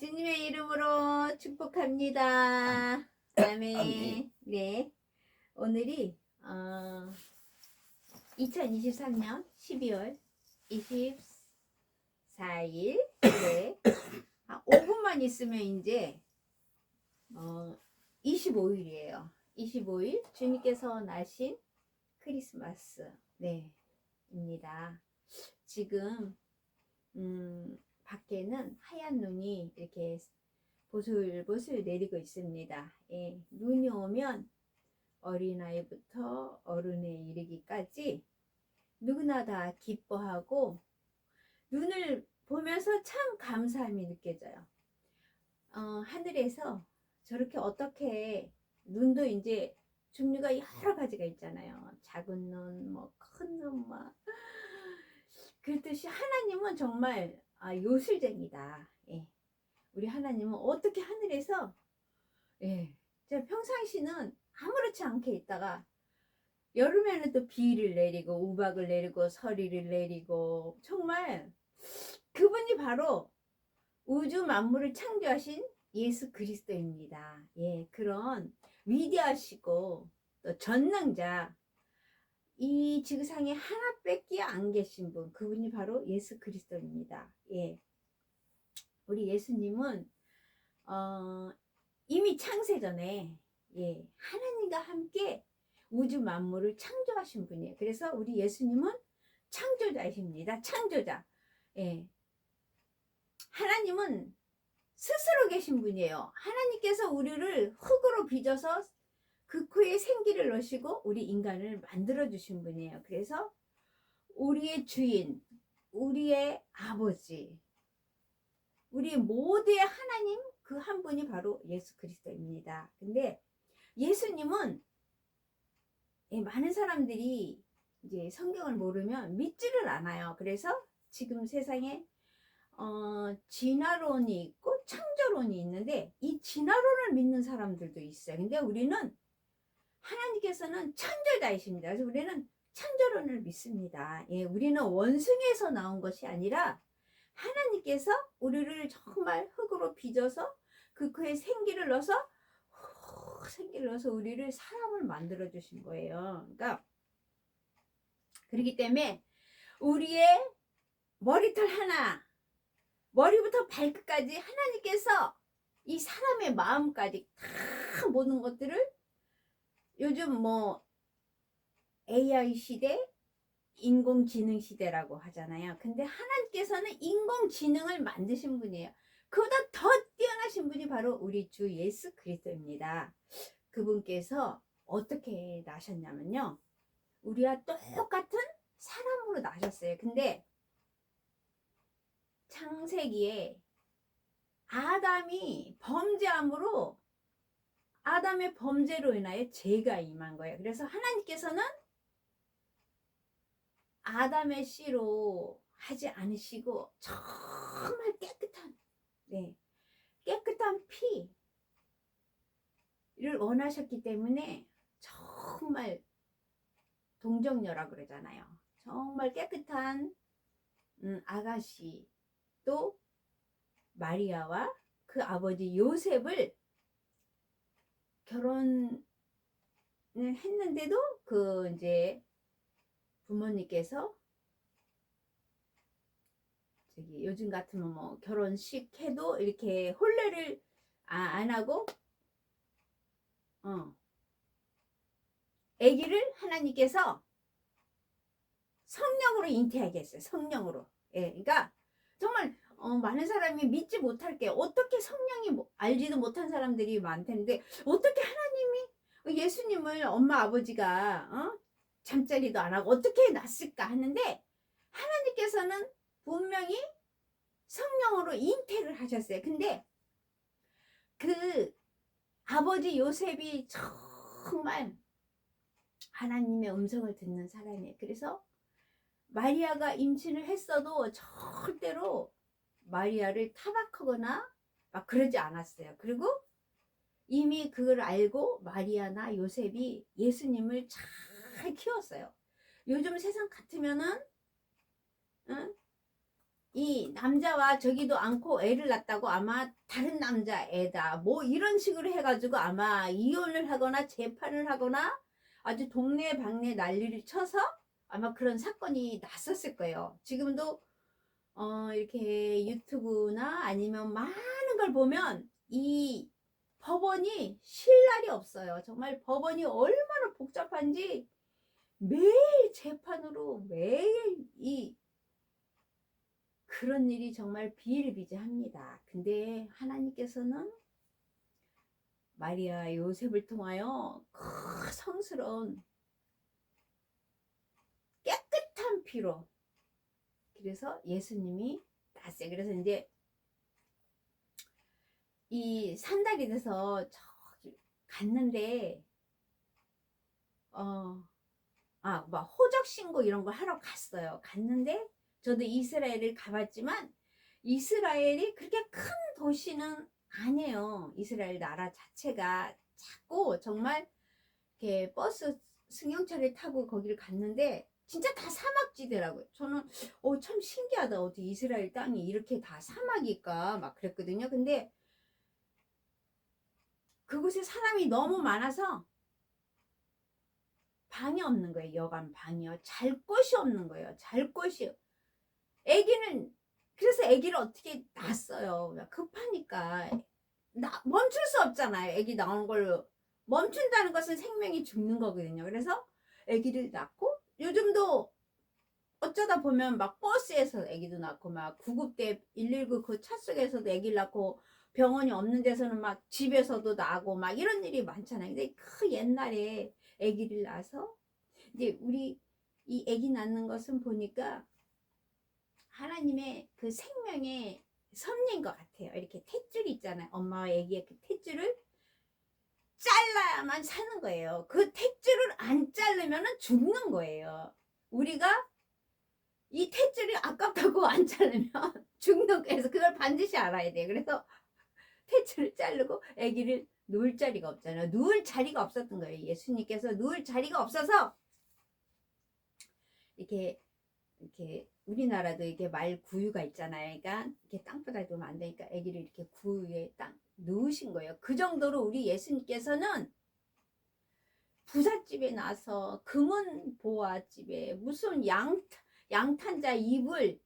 주님의 이름으로 축복합니다. 아멘. 아멘. 네. 오늘이 2023년 12월 24일. 네. 5분만 있으면 이제 25일이에요. 25일 주님께서 나신 크리스마스. 네. 입니다. 지금 밖에는 하얀 눈이 이렇게 보슬보슬 내리고 있습니다. 예, 눈이 오면 어린아이부터 어른에 이르기까지 누구나 다 기뻐하고 눈을 보면서 참 감사함이 느껴져요. 하늘에서 저렇게 어떻게 눈도 이제 종류가 여러 가지가 있잖아요. 작은 눈, 뭐 큰 눈, 막 그렇듯이 하나님은 정말 요술쟁이다. 예. 우리 하나님은 어떻게 하늘에서 제가 평상시는 아무렇지 않게 있다가 여름에는 또 비를 내리고 우박을 내리고 서리를 내리고 정말 그분이 바로 우주 만물을 창조하신 예수 그리스도입니다. 예, 그런 위대하시고 또 전능자, 이 지구상에 하나밖에 안 계신 분, 그분이 바로 예수 그리스도입니다. 예, 우리 예수님은 이미 창세전에 하나님과 함께 우주 만물을 창조하신 분이에요. 그래서 우리 예수님은 창조자이십니다. 창조자. 예. 하나님은 스스로 계신 분이에요. 하나님께서 우리를 흙으로 빚어서 그 코에 생기를 넣으시고 우리 인간을 만들어 주신 분이에요. 그래서 우리의 주인, 우리의 아버지, 우리 모두의 하나님 그 한 분이 바로 예수 그리스도입니다. 근데 예수님은 많은 사람들이 이제 성경을 모르면 믿지를 않아요. 그래서 지금 세상에 진화론이 있고 창조론이 있는데 이 진화론을 믿는 사람들도 있어요. 근데 우리는 하나님께서는 창조자이십니다. 그래서 우리는 창조론을 믿습니다. 예, 우리는 원숭이에서 나온 것이 아니라 하나님께서 우리를 정말 흙으로 빚어서 그 코에 생기를 넣어서 생기를 넣어서 우리를 사람을 만들어 주신 거예요. 그러니까 그렇기 때문에 우리의 머리털 하나, 머리부터 발끝까지 하나님께서 이 사람의 마음까지 다 모든 것들을 요즘 뭐 AI 시대, 인공지능 시대라고 하잖아요. 근데 하나님께서는 인공지능을 만드신 분이에요. 그보다 더 뛰어나신 분이 바로 우리 주 예수 그리스도입니다. 그분께서 어떻게 나셨냐면요, 우리와 똑같은 사람으로 나셨어요. 근데 창세기에 아담이 범죄함으로, 아담의 범죄로 인하여 죄가 임한 거예요. 그래서 하나님께서는 아담의 씨로 하지 않으시고 정말 깨끗한 깨끗한 피를 원하셨기 때문에 정말 동정녀라 그러잖아요. 정말 깨끗한 아가씨, 또 마리아와 그 아버지 요셉을 결혼을 했는데도 그 이제 부모님께서 저기 요즘 같으면 뭐 결혼식 해도 이렇게 혼례를 안 하고 아기를 하나님께서 성령으로 잉태하게 했어요. 성령으로. 예, 그러니까 정말 많은 사람이 믿지 못할 게, 어떻게 성령이 알지도 못한 사람들이 많던데 어떻게 하나님이 예수님을 엄마 아버지가 잠자리도 안 하고 어떻게 낳았을까 하는데, 하나님께서는 분명히 성령으로 잉태를 하셨어요. 근데 그 아버지 요셉이 정말 하나님의 음성을 듣는 사람이에요. 그래서 마리아가 임신을 했어도 절대로 마리아를 타박하거나 막 그러지 않았어요. 그리고 이미 그걸 알고 마리아나 요셉이 예수님을 잘 키웠어요. 요즘 세상 같으면은 이 남자와 저기도 않고 애를 낳았다고 아마 다른 남자 애다 뭐 이런 식으로 해가지고 아마 이혼을 하거나 재판을 하거나 아주 동네방네 난리를 쳐서 아마 그런 사건이 났었을 거예요. 지금도 이렇게 유튜브나 아니면 많은 걸 보면 이 법원이 쉴 날이 없어요. 정말 법원이 얼마나 복잡한지 매일 재판으로 매일 이 그런 일이 정말 비일비재합니다. 근데 하나님께서는 마리아 요셉을 통하여 그 성스러운 깨끗한 피로 그래서 예수님이 났어요. 그래서 이제 이 산달이 돼서 저기 갔는데 막 호적 신고 이런 거 하러 갔어요. 갔는데 저도 이스라엘을 가봤지만 이스라엘이 그렇게 큰 도시는 아니에요. 이스라엘 나라 자체가 작고 정말 이렇게 버스 승용차를 타고 거기를 갔는데 진짜 다 사막지대라고요. 저는 참 신기하다. 어떻게 이스라엘 땅이 이렇게 다 사막일까 막 그랬거든요. 근데 그곳에 사람이 너무 많아서 방이 없는 거예요. 여간 방이요. 잘 곳이 없는 거예요. 잘 곳이. 아기는 그래서 아기를 어떻게 낳았어요. 급하니까 멈출 수 없잖아요. 아기 나오는 걸로 멈춘다는 것은 생명이 죽는 거거든요. 그래서 아기를 낳고 요즘도 어쩌다 보면 막 버스에서 아기도 낳고 막 구급대 119 그 차 속에서도 아기를 낳고 병원이 없는 데서는 막 집에서도 나고 막 이런 일이 많잖아요. 근데 그 옛날에 아기를 낳아서 이제 우리 이 아기 낳는 것은 보니까 하나님의 그 생명의 섭리인 것 같아요. 이렇게 탯줄이 있잖아요. 엄마와 아기의 그 탯줄을 잘라야만 사는 거예요. 그 탯줄을 안 자르면 죽는 거예요. 우리가 이 탯줄이 아깝다고 안 자르면 죽는 거예요. 그걸 반드시 알아야 돼요. 그래서 탯줄을 자르고 아기를 누울 자리가 없잖아요. 누울 자리가 없었던 거예요. 예수님께서 누울 자리가 없어서 이렇게 우리나라도 이렇게 말 구유가 있잖아요. 그러니까 이렇게 땅바닥에 두면 안 되니까 아기를 이렇게 구유에 딱 넣으신 거예요. 그 정도로 우리 예수님께서는 부잣집에 나서 금은 보화집에 무슨 양탄자 이불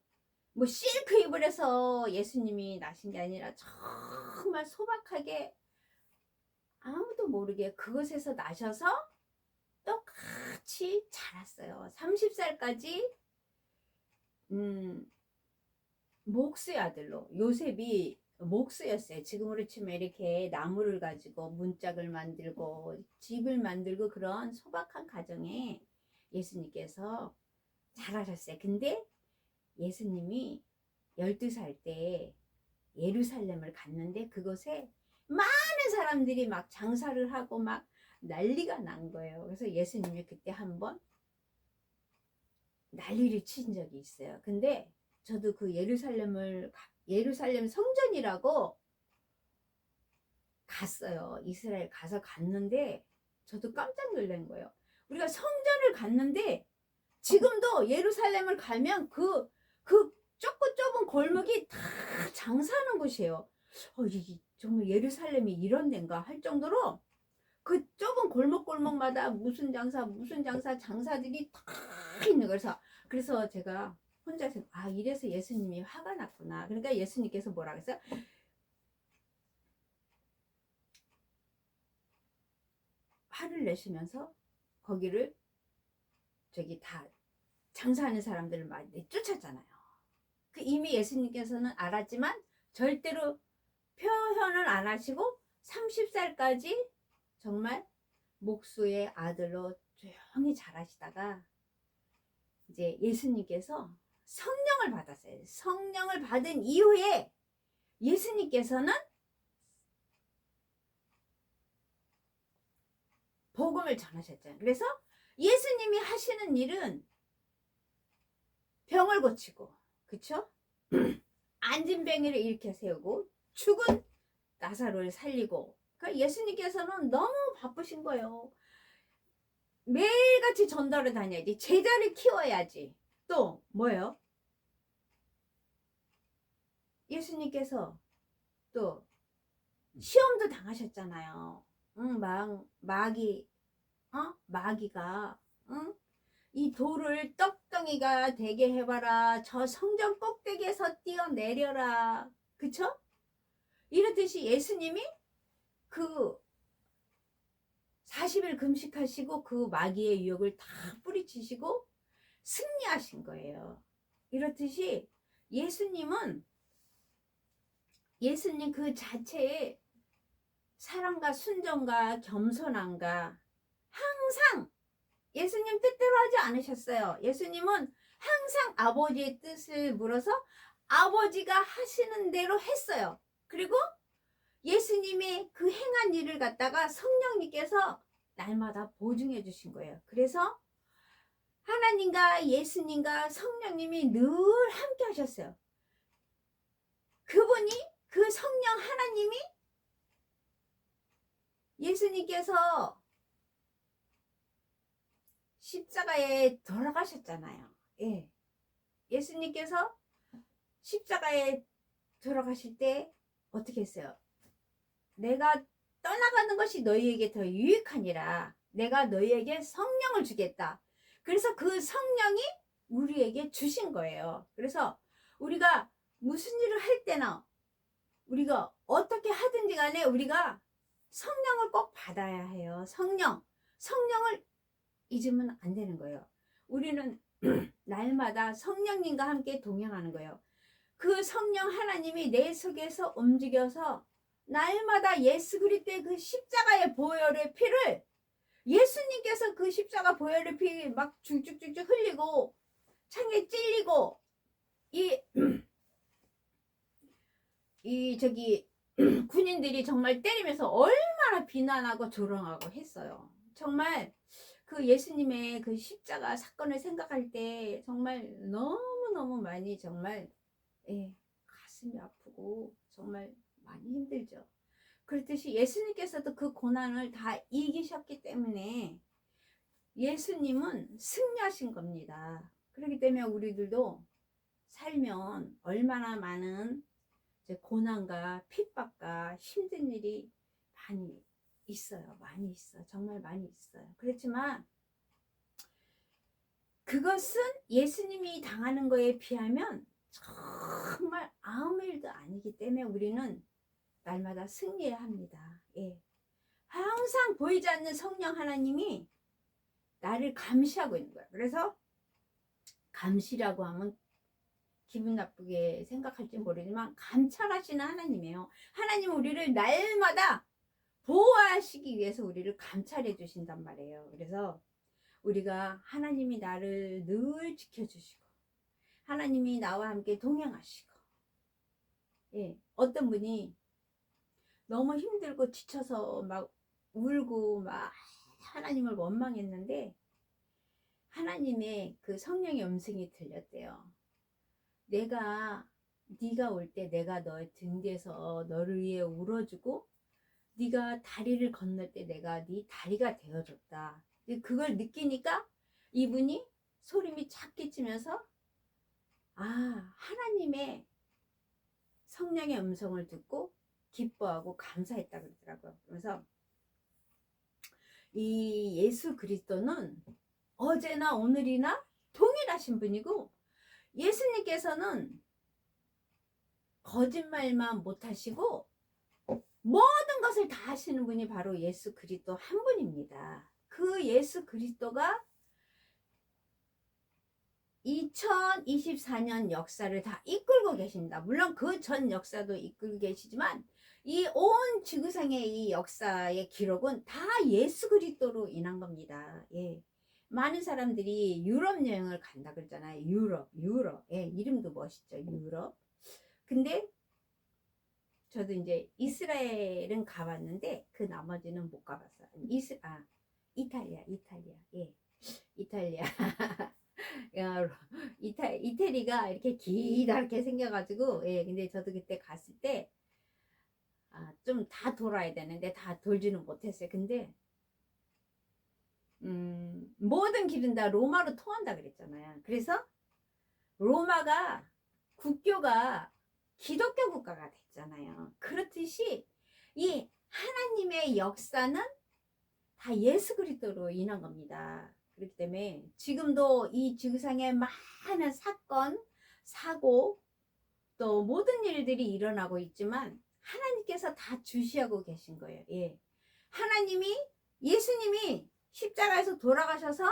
뭐 실크 이불 해서 예수님이 나신 게 아니라 정말 소박하게 아무도 모르게 그것에서 나셔서 똑같이 자랐어요. 30살까지 목수의 아들로 요셉이 목수였어요. 지금으로 치면 이렇게 나무를 가지고 문짝을 만들고 집을 만들고 그런 소박한 가정에 예수님께서 자라셨어요. 근데 예수님이 12살 때 예루살렘을 갔는데 그곳에 많은 사람들이 막 장사를 하고 막 난리가 난 거예요. 그래서 예수님이 그때 한번 난리를 친 적이 있어요. 근데 저도 그 예루살렘 성전이라고 갔어요. 이스라엘 가서 갔는데 저도 깜짝 놀란 거예요. 우리가 성전을 갔는데 지금도 예루살렘을 가면 그 좁고 좁은 골목이 다 장사하는 곳이에요. 이게 정말 예루살렘이 이런 데인가 할 정도로 그 좁은 골목골목마다 무슨 장사 장사들이 다 있는 거예요. 그래서 제가 혼자서 이래서 예수님이 화가 났구나. 그러니까 예수님께서 뭐라 그랬어요? 화를 내시면서 거기를 저기 다 장사하는 사람들을 많이 내쫓았잖아요. 그 이미 예수님께서는 알았지만 절대로 표현을 안 하시고 30살까지 정말 목수의 아들로 조용히 자라시다가 이제 예수님께서 성령을 받았어요. 성령을 받은 이후에 예수님께서는 복음을 전하셨잖아요. 그래서 예수님이 하시는 일은 병을 고치고, 그쵸? 앉은 뱅이를 일으켜 세우고, 죽은 나사로를 살리고. 그러니까 예수님께서는 너무 바쁘신 거예요. 매일같이 전도를 다녀야지. 제자를 키워야지. 또 뭐예요? 예수님께서 또 시험도 당하셨잖아요. 응, 마귀가, 응? 이 돌을 떡덩이가 되게 해봐라. 저 성전 꼭대기에서 뛰어내려라. 그쵸? 이렇듯이 예수님이 그 40일 금식하시고 그 마귀의 유혹을 다 뿌리치시고 승리하신 거예요. 이렇듯이 예수님은 예수님 그 자체의 사랑과 순종과 겸손함과 항상 예수님 뜻대로 하지 않으셨어요. 예수님은 항상 아버지의 뜻을 물어서 아버지가 하시는 대로 했어요. 그리고 예수님의 그 행한 일을 갖다가 성령님께서 날마다 보증해 주신 거예요. 그래서 하나님과 예수님과 성령님이 늘 함께 하셨어요. 그분이 그 성령 하나님이 예수님께서 십자가에 돌아가셨잖아요. 예. 예수님께서 십자가에 돌아가실 때 어떻게 했어요? 내가 떠나가는 것이 너희에게 더 유익하니라. 내가 너희에게 성령을 주겠다. 그래서 그 성령이 우리에게 주신 거예요. 그래서 우리가 무슨 일을 할 때나 우리가 어떻게 하든지 간에 우리가 성령을 꼭 받아야 해요. 성령을 잊으면 안 되는 거예요. 우리는 날마다 성령님과 함께 동행하는 거예요. 그 성령 하나님이 내 속에서 움직여서 날마다 예수 그리스도의 그 십자가의 보혈의 피를 예수님께서 그 십자가 보혈의 피 막 쭉쭉쭉쭉 흘리고 창에 찔리고 이 저기 군인들이 정말 때리면서 얼마나 비난하고 조롱하고 했어요. 정말 그 예수님의 그 십자가 사건을 생각할 때 정말 너무너무 많이 정말 가슴이 아프고 정말 많이 힘들죠. 그렇듯이 예수님께서도 그 고난을 다 이기셨기 때문에 예수님은 승리하신 겁니다. 그렇기 때문에 우리들도 살면 얼마나 많은 고난과 핍박과 힘든 일이 많이 있어요. 많이 있어. 정말 많이 있어요. 그렇지만 그것은 예수님이 당하는 거에 비하면 정말 아무 일도 아니기 때문에 우리는 날마다 승리해야 합니다. 예. 항상 보이지 않는 성령 하나님이 나를 감시하고 있는 거야. 그래서 감시라고 하면 기분 나쁘게 생각할지 모르지만 감찰하시는 하나님이에요. 하나님은 우리를 날마다 보호하시기 위해서 우리를 감찰해 주신단 말이에요. 그래서 우리가 하나님이 나를 늘 지켜주시고 하나님이 나와 함께 동행하시고 어떤 분이 너무 힘들고 지쳐서 막 울고 막 하나님을 원망했는데 하나님의 그 성령의 음성이 들렸대요. 네가 올 때 내가 너의 등 뒤에서 너를 위해 울어주고 네가 다리를 건널 때 내가 네 다리가 되어줬다. 그걸 느끼니까 이분이 소름이 착 끼치면서 하나님의 성령의 음성을 듣고 기뻐하고 감사했다 그러더라고요. 그래서 이 예수 그리스도는 어제나 오늘이나 동일하신 분이고 예수님께서는 거짓말만 못하시고 모든 것을 다 하시는 분이 바로 예수 그리스도 한 분입니다. 그 예수 그리스도가 2024년 역사를 다 이끌고 계십니다. 물론 그 전 역사도 이끌고 계시지만 이 온 지구상의 이 역사의 기록은 다 예수 그리스도로 인한 겁니다. 예. 많은 사람들이 유럽 여행을 간다 그러잖아요. 유럽. 예, 이름도 멋있죠. 유럽. 근데 저도 이제 이스라엘은 가봤는데 그 나머지는 못 가봤어요. 이탈리아. 예. 이탈리아. 이태리가 이렇게 기다랗게 생겨가지고 근데 저도 그때 갔을 때 좀 다 돌아야 되는데 다 돌지는 못했어요. 근데 모든 길은 다 로마로 통한다 그랬잖아요. 그래서 로마가 국교가 기독교 국가가 됐잖아요. 그렇듯이 이 하나님의 역사는 다 예수 그리스도로 인한 겁니다. 그렇기 때문에 지금도 이 지구상에 많은 사건, 사고, 또 모든 일들이 일어나고 있지만 하나님께서 다 주시하고 계신 거예요. 예. 하나님이, 예수님이 십자가에서 돌아가셔서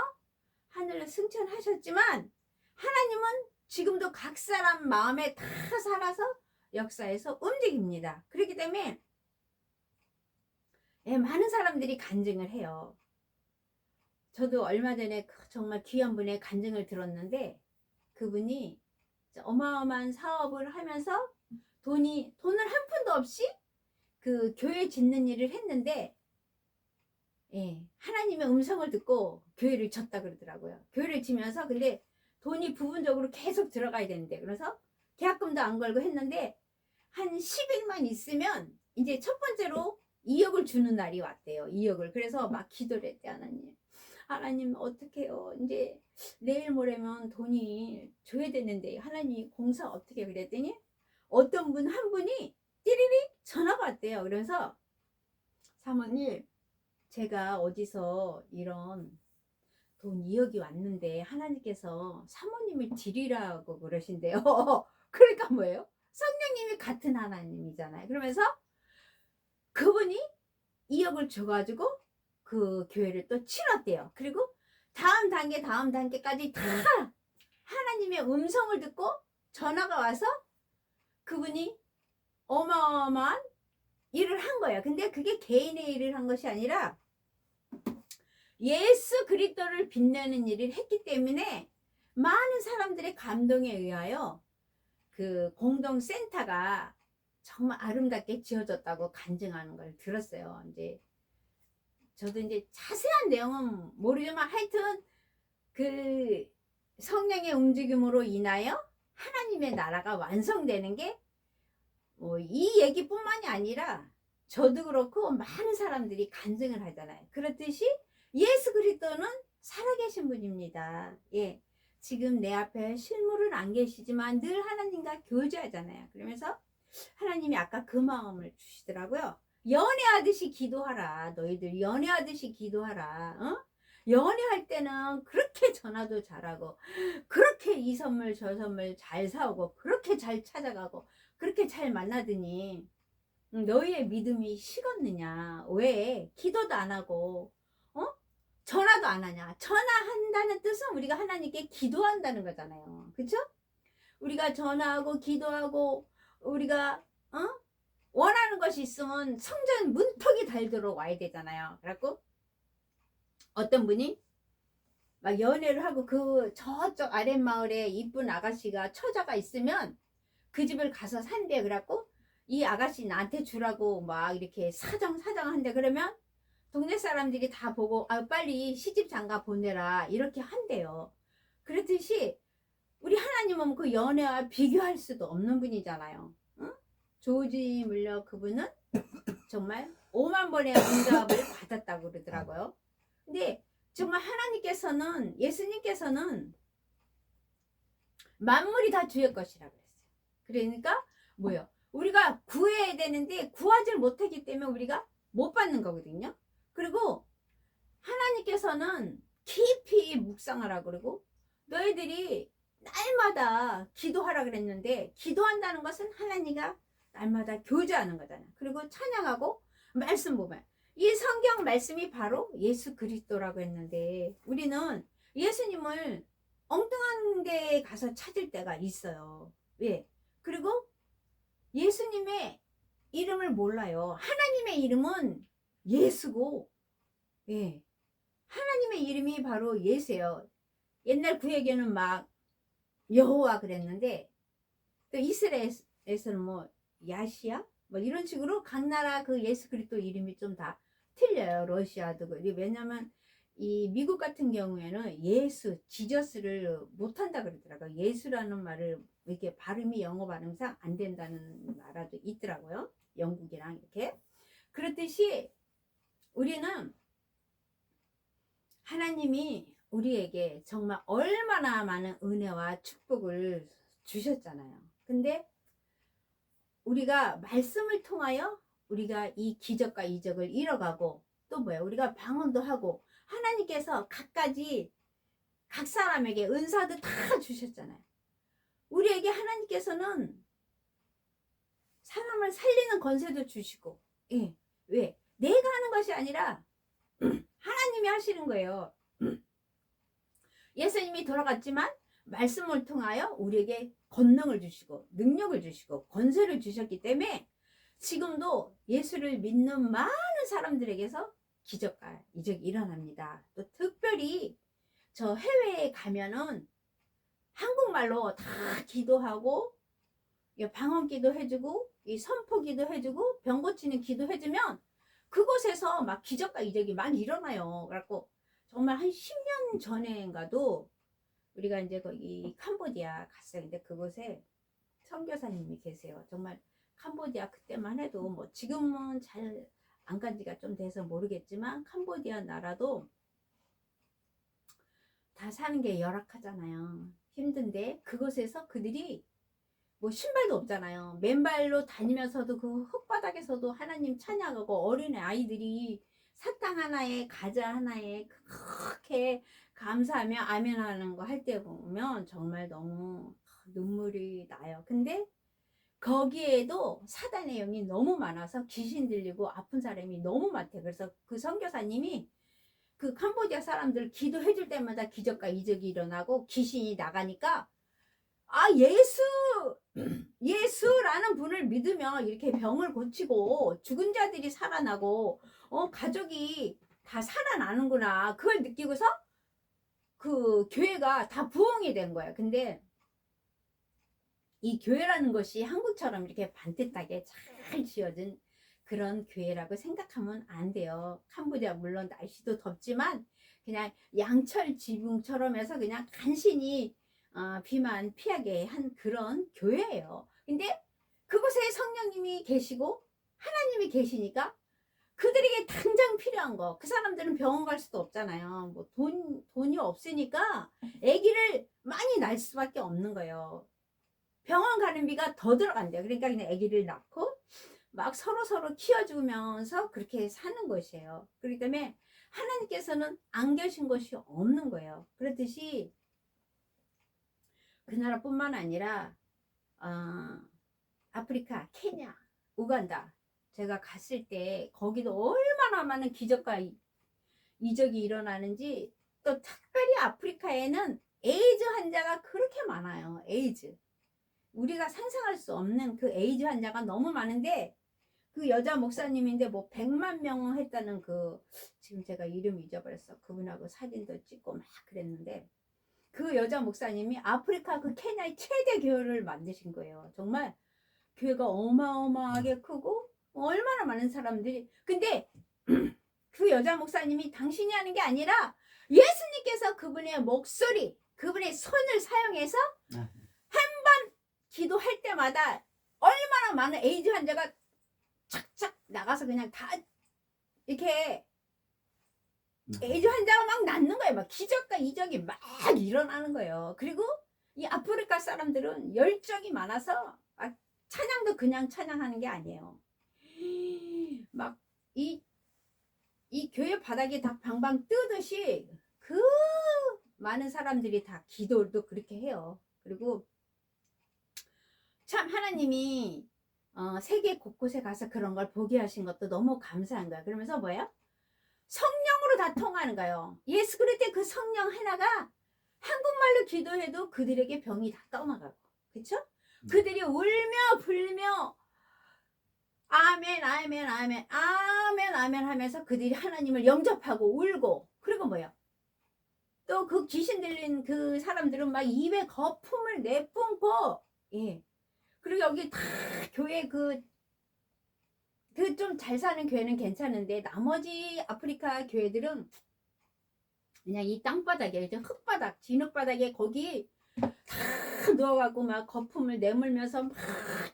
하늘을 승천하셨지만 하나님은 지금도 각 사람 마음에 다 살아서 역사에서 움직입니다. 그렇기 때문에 예, 많은 사람들이 간증을 해요. 저도 얼마 전에 정말 귀한 분의 간증을 들었는데 그분이 어마어마한 사업을 하면서 돈을 한 푼도 없이 그 교회 짓는 일을 했는데 예, 하나님의 음성을 듣고 교회를 졌다 그러더라고요. 교회를 지면서 근데 돈이 부분적으로 계속 들어가야 되는데 그래서 계약금도 안 걸고 했는데 한 10일만 있으면 이제 첫 번째로 2억을 주는 날이 왔대요. 2억을. 그래서 막 기도를 했대. 하나님. 하나님 어떡해요. 이제 내일 모레면 돈이 줘야 되는데 하나님 공사 어떻게 그랬더니 어떤 분 한 분이 띠리리 전화가 왔대요. 그래서 사모님 제가 어디서 이런 돈 2억이 왔는데 하나님께서 사모님을 드리라고 그러신대요. 그러니까 뭐예요? 성령님이 같은 하나님이잖아요. 그러면서 그분이 2억을 줘가지고 그 교회를 또 치렀대요. 그리고 다음 단계까지 다 하나님의 음성을 듣고 전화가 와서 그분이 어마어마한 일을 한 거예요. 근데 그게 개인의 일을 한 것이 아니라 예수 그리스도를 빛내는 일을 했기 때문에 많은 사람들의 감동에 의하여 그 공동센터가 정말 아름답게 지어졌다고 간증하는 걸 들었어요. 이제 저도 이제 자세한 내용은 모르지만 하여튼 그 성령의 움직임으로 인하여 하나님의 나라가 완성되는 게 뭐 이 얘기뿐만이 아니라 저도 그렇고 많은 사람들이 간증을 하잖아요. 그렇듯이 예수 그리스도는 살아계신 분입니다. 예. 지금 내 앞에 실물은 안 계시지만 늘 하나님과 교제하잖아요. 그러면서 하나님이 아까 그 마음을 주시더라고요. 연애하듯이 기도하라. 너희들 연애하듯이 기도하라. 어? 연애할 때는 그렇게 전화도 잘하고 그렇게 이 선물 저 선물 잘 사오고 그렇게 잘 찾아가고 그렇게 잘 만나더니 너희의 믿음이 식었느냐? 왜 기도도 안 하고 어? 전화도 안 하냐? 전화한다는 뜻은 우리가 하나님께 기도한다는 거잖아요. 그렇죠? 우리가 전화하고 기도하고 우리가 원하는 것이 있으면 성전 문턱이 달도록 와야 되잖아요. 그래갖고 어떤 분이 막 연애를 하고 그 저쪽 아랫마을에 이쁜 아가씨가 처자가 있으면 그 집을 가서 산대. 그래갖고 이 아가씨 나한테 주라고 막 이렇게 사정한대. 그러면 동네 사람들이 다 보고 아 빨리 시집 장가 보내라 이렇게 한대요. 그렇듯이 우리 하나님은 그 연애와 비교할 수도 없는 분이잖아요. 응? 조지 물려 그분은 정말 5만 번의 응답을 받았다고 그러더라고요. 근데 정말 하나님께서는 예수님께서는 만물이 다 주의 것이라 그랬어요. 그러니까 뭐요? 우리가 구해야 되는데 구하지 못하기 때문에 우리가 못 받는 거거든요. 그리고 하나님께서는 깊이 묵상하라 그러고 너희들이 날마다 기도하라 그랬는데 기도한다는 것은 하나님과 날마다 교제하는 거잖아요. 그리고 찬양하고 말씀 보면 이 성경 말씀이 바로 예수 그리스도라고 했는데 우리는 예수님을 엉뚱한 데 가서 찾을 때가 있어요. 왜? 그리고 예수님의 이름을 몰라요. 하나님의 이름은 예수고 예. 하나님의 이름이 바로 예수예요. 옛날 구약에는 막 여호와 그랬는데 또 이스라엘에서는 뭐 야시야 뭐 이런 식으로 각 나라 그 예수 그리스도 이름이 좀 다 틀려요. 러시아도 왜냐면 이 미국 같은 경우에는 예수 지저스를 못한다 그러더라고요. 예수라는 말을 이렇게 발음이 영어 발음상 안 된다는 나라도 있더라고요. 영국이랑 이렇게. 그렇듯이 우리는 하나님이 우리에게 정말 얼마나 많은 은혜와 축복을 주셨잖아요. 근데 우리가 말씀을 통하여 우리가 이 기적과 이적을 이뤄가고, 또 뭐예요? 우리가 방언도 하고, 하나님께서 각 사람에게 은사도 다 주셨잖아요. 우리에게 하나님께서는 사람을 살리는 권세도 주시고, 예. 왜? 내가 하는 것이 아니라 하나님이 하시는 거예요. 예수님이 돌아갔지만 말씀을 통하여 우리에게 권능을 주시고 능력을 주시고 권세를 주셨기 때문에 지금도 예수를 믿는 많은 사람들에게서 기적과 이적이 일어납니다. 또 특별히 저 해외에 가면은 한국말로 다 기도하고 방언 기도 해주고 이 선포 기도 해주고 병 고치는 기도 해주면 그곳에서 막 기적과 이적이 막 일어나요. 그래갖고 정말 한 10년 전에인가도 우리가 이제 거기 캄보디아 갔어요. 근데 그곳에 선교사님이 계세요. 정말 캄보디아 그때만 해도 뭐 지금은 잘 안 간 지가 좀 돼서 모르겠지만 캄보디아 나라도 다 사는 게 열악하잖아요. 힘든데 그곳에서 그들이 뭐 신발도 없잖아요. 맨발로 다니면서도 그 흙바닥에서도 하나님 찬양하고 어린애 아이들이 사탕 하나에 과자 하나에 그렇게 감사하며 아멘하는 거 할 때 보면 정말 너무 눈물이 나요. 근데 거기에도 사단의 영이 너무 많아서 귀신 들리고 아픈 사람이 너무 많대요. 그래서 그 선교사님이 그 캄보디아 사람들 기도해 줄 때마다 기적과 이적이 일어나고 귀신이 나가니까 예수라는 분을 믿으면 이렇게 병을 고치고 죽은 자들이 살아나고 가족이 다 살아나는구나. 그걸 느끼고서 그 교회가 다 부흥이 된 거예요. 근데 이 교회라는 것이 한국처럼 이렇게 반듯하게 잘 지어진 그런 교회라고 생각하면 안 돼요. 캄보디아 물론 날씨도 덥지만 그냥 양철 지붕처럼 해서 그냥 간신히 비만 피하게 한 그런 교회예요. 근데 그곳에 성령님이 계시고 하나님이 계시니까 그들에게 당장 필요한 거, 그 사람들은 병원 갈 수도 없잖아요. 뭐 돈이 없으니까 아기를 많이 낳을 수밖에 없는 거예요. 병원 가는 비가 더 들어간대요. 그러니까 그냥 아기를 낳고 막 서로 키워주면서 그렇게 사는 것이에요. 그렇기 때문에 하나님께서는 안 계신 것이 없는 거예요. 그렇듯이 그 나라뿐만 아니라 아프리카, 케냐, 우간다 제가 갔을 때 거기도 얼마나 많은 기적과 이적이 일어나는지, 또 특별히 아프리카에는 에이즈 환자가 그렇게 많아요. 에이즈. 우리가 상상할 수 없는 그 에이즈 환자가 너무 많은데, 그 여자 목사님인데 뭐 100만 명 했다는 지금 제가 이름 잊어버렸어. 그분하고 사진도 찍고 막 그랬는데, 그 여자 목사님이 아프리카 그 케냐의 최대 교회를 만드신 거예요. 정말 교회가 어마어마하게 크고 얼마나 많은 사람들이. 근데 그 여자 목사님이 당신이 하는 게 아니라 예수님께서 그분의 목소리, 그분의 손을 사용해서 한번 기도할 때마다 얼마나 많은 에이즈 환자가 착착 나가서 그냥 다 이렇게 에이즈 환자가 막 낫는 거예요. 막 기적과 이적이 막 일어나는 거예요. 그리고 이 아프리카 사람들은 열정이 많아서 막 찬양도 그냥 찬양하는 게 아니에요. 막 이 교회 바닥에 다 방방 뜨듯이 그 많은 사람들이 다 기도도 그렇게 해요. 그리고 참 하나님이 세계 곳곳에 가서 그런 걸 보게 하신 것도 너무 감사한 거야. 그러면서 뭐예요? 성령으로 다 통하는 거예요. 예수 그럴 때 그 성령 하나가 한국말로 기도해도 그들에게 병이 다 떠나가고, 그쵸? 그들이 울며 불며 아멘 아멘 아멘 아멘 아멘 하면서 그들이 하나님을 영접하고 울고, 그리고 뭐야, 또 그 귀신 들린 그 사람들은 막 입에 거품을 내뿜고, 예. 그리고 여기 다 교회 좀 잘 사는 교회는 괜찮은데 나머지 아프리카 교회들은 그냥 이 땅바닥에, 흙바닥, 진흙바닥에 거기 다 누워갖고 막 거품을 내물면서 막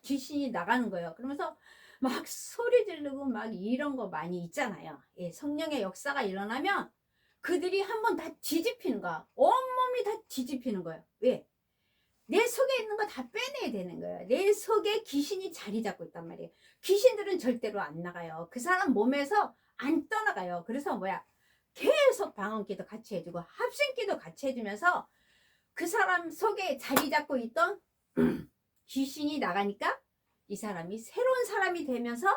귀신이 나가는 거예요. 그러면서 막 소리 지르고 막 이런 거 많이 있잖아요. 예, 성령의 역사가 일어나면 그들이 한번 다 뒤집히는 거야. 온몸이 다 뒤집히는 거예요. 왜? 내 속에 있는 거 다 빼내야 되는 거예요. 내 속에 귀신이 자리 잡고 있단 말이에요. 귀신들은 절대로 안 나가요. 그 사람 몸에서 안 떠나가요. 그래서 뭐야, 계속 방언기도 같이 해주고 합심기도 같이 해주면서 그 사람 속에 자리 잡고 있던 귀신이 나가니까 이 사람이 새로운 사람이 되면서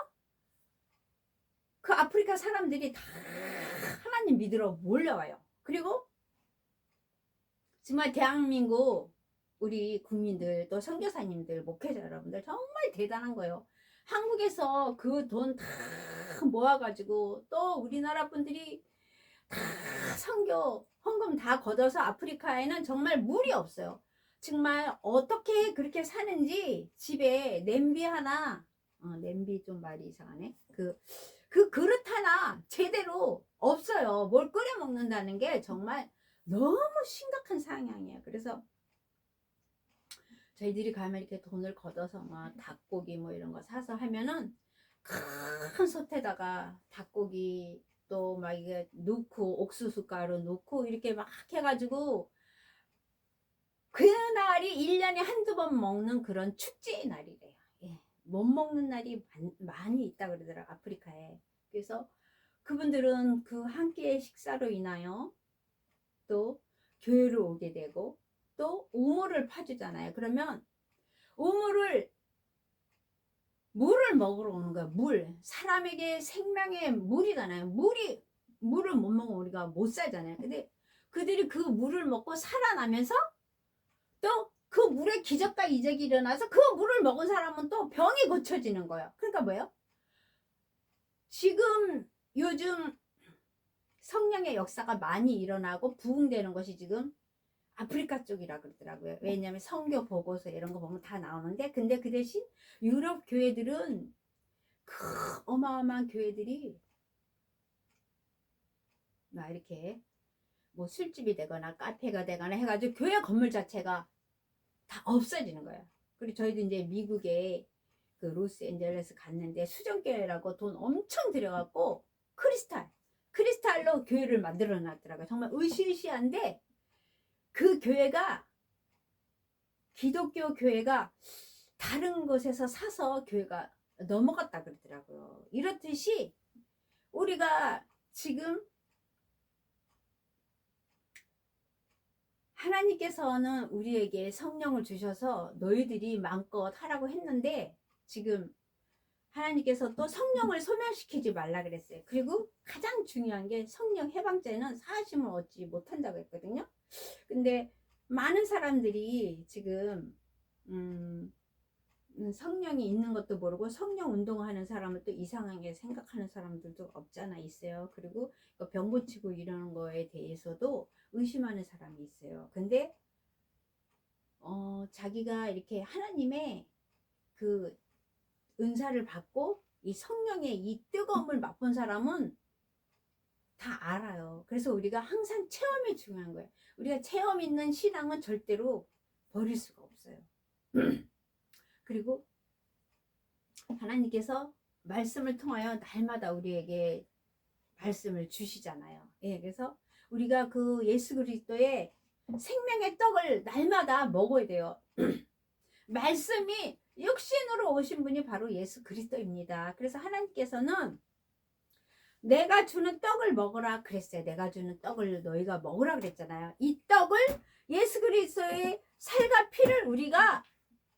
그 아프리카 사람들이 다 하나님 믿으러 몰려와요. 그리고 정말 대한민국 우리 국민들, 또 선교사님들, 목회자 여러분들 정말 대단한 거예요. 한국에서 그 돈 다 모아가지고 또 우리나라 분들이 다 선교 헌금 다 걷어서 아프리카에는 정말 물이 없어요. 정말 어떻게 그렇게 사는지 집에 냄비 하나, 냄비 좀 말이 이상하네. 그 그릇 하나 제대로 없어요. 뭘 끓여 먹는다는 게 정말 너무 심각한 상황이에요. 그래서 저희들이 가면 이렇게 돈을 걷어서 막 닭고기 뭐 이런 거 사서 하면은 큰 솥에다가 닭고기 또 막 이게 넣고 옥수수 가루 넣고 이렇게 막 해가지고 그날이 1년에 한두 번 먹는 그런 축제의 날이래요. 예. 못 먹는 날이 많이 있다 그러더라고요, 아프리카에. 그래서 그분들은 그 한 끼의 식사로 인하여 또 교회를 오게 되고 또 우물을 파주잖아요. 그러면 물을 먹으러 오는 거야. 물. 사람에게 생명의 물이잖아요. 물을 못 먹으면 우리가 못 살잖아요. 근데 그들이 그 물을 먹고 살아나면서 또 그 물에 기적과 이적이 일어나서 그 물을 먹은 사람은 또 병이 고쳐지는 거예요. 그러니까 뭐예요? 지금 요즘 성령의 역사가 많이 일어나고 부흥되는 것이 지금 아프리카 쪽이라 그러더라고요. 왜냐하면 선교 보고서 이런 거 보면 다 나오는데, 근데 그 대신 유럽 교회들은 그 어마어마한 교회들이 막 이렇게 뭐 술집이 되거나 카페가 되거나 해가지고 교회 건물 자체가 다 없어지는 거예요. 그리고 저희도 이제 미국에 그 로스앤젤레스 갔는데 수정교회라고 돈 엄청 들여갖고 크리스탈로 교회를 만들어 놨더라고요. 정말 으시으시한데 그 교회가 기독교 교회가 다른 곳에서 사서 교회가 넘어갔다 그러더라고요. 이렇듯이 우리가 지금 하나님께서는 우리에게 성령을 주셔서 너희들이 마음껏 하라고 했는데 지금 하나님께서 또 성령을 소멸시키지 말라 그랬어요. 그리고 가장 중요한 게 성령 해방자는 사하심을 얻지 못한다고 했거든요. 근데 많은 사람들이 지금 성령이 있는 것도 모르고 성령 운동하는 사람을 또 이상하게 생각하는 사람들도 없잖아 있어요. 그리고 병 고치고 이러는 거에 대해서도 의심하는 사람이 있어요. 근데 자기가 이렇게 하나님의 그 은사를 받고 이 성령의 이 뜨거움을 맛본 사람은 다 알아요. 그래서 우리가 항상 체험이 중요한 거예요. 우리가 체험 있는 신앙은 절대로 버릴 수가 없어요. 그리고 하나님께서 말씀을 통하여 날마다 우리에게 말씀을 주시잖아요. 예, 그래서 우리가 그 예수 그리스도의 생명의 떡을 날마다 먹어야 돼요. 말씀이 육신으로 오신 분이 바로 예수 그리스도입니다. 그래서 하나님께서는 내가 주는 떡을 먹으라 그랬어요. 내가 주는 떡을 너희가 먹으라 그랬잖아요. 이 떡을 예수 그리스도의 살과 피를 우리가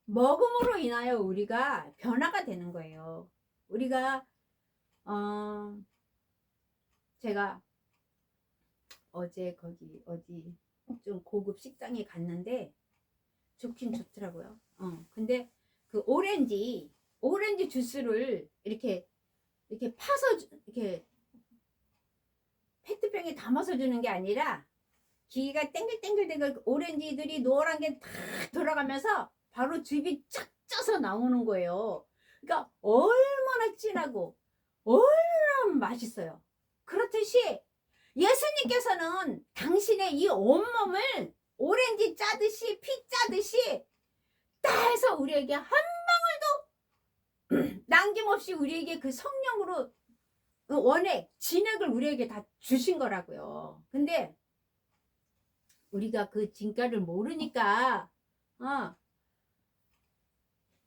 먹음으로 인하여 우리가 변화가 되는 거예요. 우리가 제가 어제 거기 어디 좀 고급 식당에 갔는데 좋긴 좋더라고요. 근데 그 오렌지 주스를 이렇게 파서 이렇게 페트병에 담아서 주는 게 아니라 기가 땡글땡글 오렌지들이 노란 게 다 돌아가면서 바로 즙이 쫙 쪄서 나오는 거예요. 그러니까 얼마나 진하고 얼마나 맛있어요. 그렇듯이 예수님께서는 당신의 이 온몸을 오렌지 짜듯이 피 짜듯이 다 해서 우리에게 한 방울도 남김없이 우리에게 그 성령으로 그 원액, 진액을 우리에게 다 주신 거라고요. 근데 우리가 그 진가를 모르니까 어,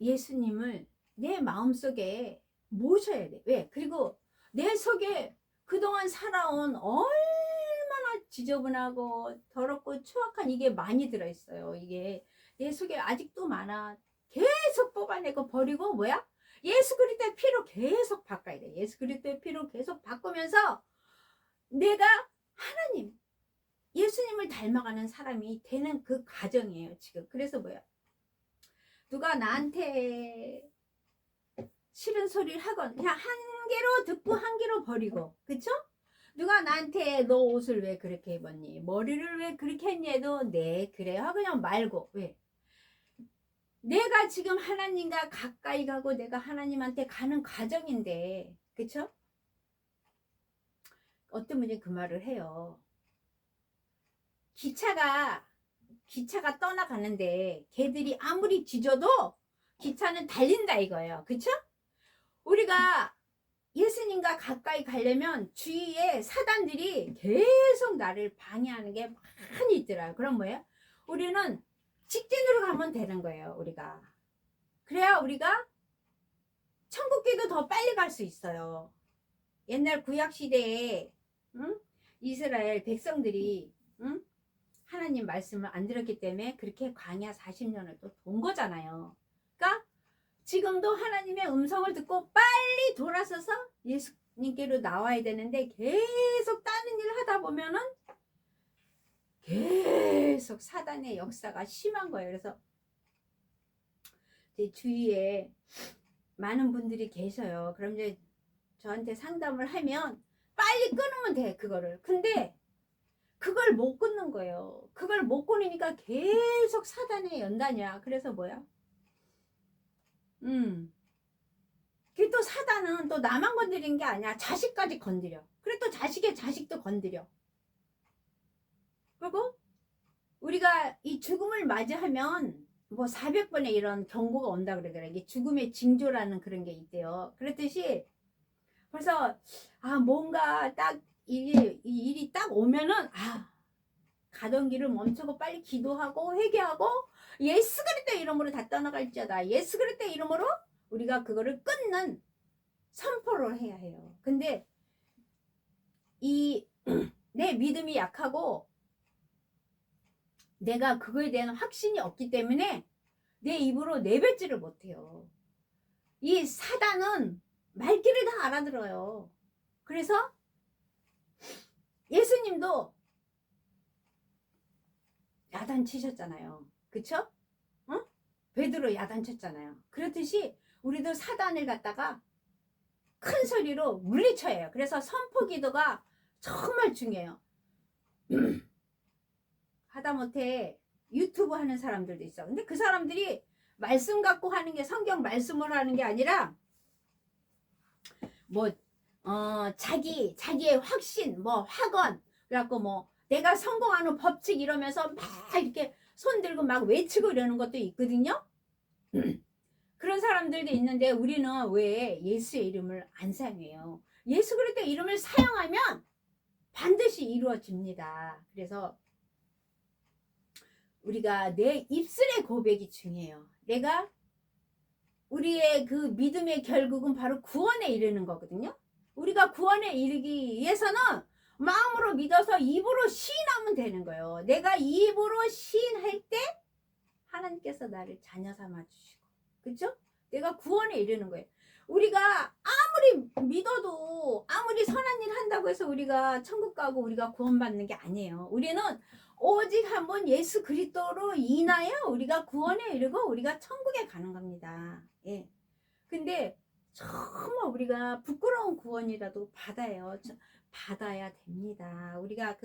예수님을 내 마음속에 모셔야 돼. 왜? 그리고 내 속에 그동안 살아온 얼마나 지저분하고 더럽고 추악한 이게 많이 들어있어요. 이게 내 속에 아직도 많아. 계속 뽑아내고 버리고 뭐야? 예수 그리스도의 피로 계속 바꿔야 돼. 예수 그리스도의 피로 계속 바꾸면서 내가 하나님, 예수님을 닮아가는 사람이 되는 그 과정이에요, 지금. 그래서 뭐야? 누가 나한테 싫은 소리를 하건 그냥 한 개로 듣고 한 개로 버리고, 그쵸? 누가 나한테 너 옷을 왜 그렇게 입었니? 머리를 왜 그렇게 했니? 해도 네 그래 하고 그냥 말고. 왜? 내가 지금 하나님과 가까이 가고 내가 하나님한테 가는 과정인데, 그쵸? 어떤 분이 그 말을 해요. 기차가 떠나가는데 걔들이 아무리 짖어도 기차는 달린다 이거예요. 그쵸? 우리가 예수님과 가까이 가려면 주위에 사단들이 계속 나를 방해하는 게 많이 있더라고요. 그럼 뭐예요? 우리는 직진으로 가면 되는 거예요. 우리가. 그래야 우리가 천국길도 더 빨리 갈 수 있어요. 옛날 구약시대에 응? 이스라엘 백성들이 응? 하나님 말씀을 안 들었기 때문에 그렇게 광야 40년을 또 돈 거잖아요. 그러니까 지금도 하나님의 음성을 듣고 빨리 돌아서서 예수님께로 나와야 되는데 계속 다른 일을 하다 보면은 계속 사단의 역사가 심한 거예요. 그래서 제 주위에 많은 분들이 계셔요. 그럼 이제 저한테 상담을 하면 빨리 끊으면 돼, 그거를. 근데 그걸 못 끊는 거예요. 그걸 못 끊으니까 계속 사단의 연단이야. 그래서 뭐야? 그게 또 사단은 또 나만 건드리는 게 아니야. 자식까지 건드려. 그래 또 자식의 자식도 건드려. 그리고 우리가 이 죽음을 맞이하면 뭐 400번의 이런 경고가 온다 그러더라고요. 이게 죽음의 징조라는 그런 게 있대요. 그랬듯이 벌써 뭔가 딱 이 일이 딱 오면은 가던 길을 멈추고 빨리 기도하고 회개하고 예수 그리스도 이름으로 다 떠나갈지어다. 예수 그리스도 이름으로 우리가 그거를 끊는 선포를 해야 해요. 근데 이 내 믿음이 약하고 내가 그거에 대한 확신이 없기 때문에 내 입으로 내뱉지를 못해요. 이 사단은 말귀를 다 알아들어요. 그래서 예수님도 야단치셨잖아요. 그쵸? 어? 베드로 야단쳤잖아요. 그렇듯이 우리도 사단을 갖다가 큰 소리로 물리쳐야 해요. 그래서 선포 기도가 정말 중요해요. 하다못해 유튜브 하는 사람들도 있어. 근데 그 사람들이 말씀 갖고 하는 게 성경 말씀으로 하는 게 아니라 뭐 자기의 확신 뭐 학원 그래갖고 뭐 내가 성공하는 법칙 이러면서 막 이렇게 손 들고 막 외치고 이러는 것도 있거든요. 그런 사람들도 있는데 우리는 왜 예수의 이름을 안 사용해요? 예수 그리스도 이름을 사용하면 반드시 이루어집니다. 그래서 우리가 내 입술의 고백이 중요해요. 내가 우리의 그 믿음의 결국은 바로 구원에 이르는 거거든요. 우리가 구원에 이르기 위해서는 마음으로 믿어서 입으로 시인하면 되는 거예요. 내가 입으로 시인할 때 하나님께서 나를 자녀 삼아 주시고, 그렇죠? 내가 구원에 이르는 거예요. 우리가 아무리 믿어도 아무리 선한 일 한다고 해서 우리가 천국 가고 우리가 구원받는 게 아니에요. 우리는 오직 한번 예수 그리스도로 인하여 우리가 구원에 이르고 우리가 천국에 가는 겁니다. 예. 근데 정말 우리가 부끄러운 구원이라도 받아야 됩니다. 우리가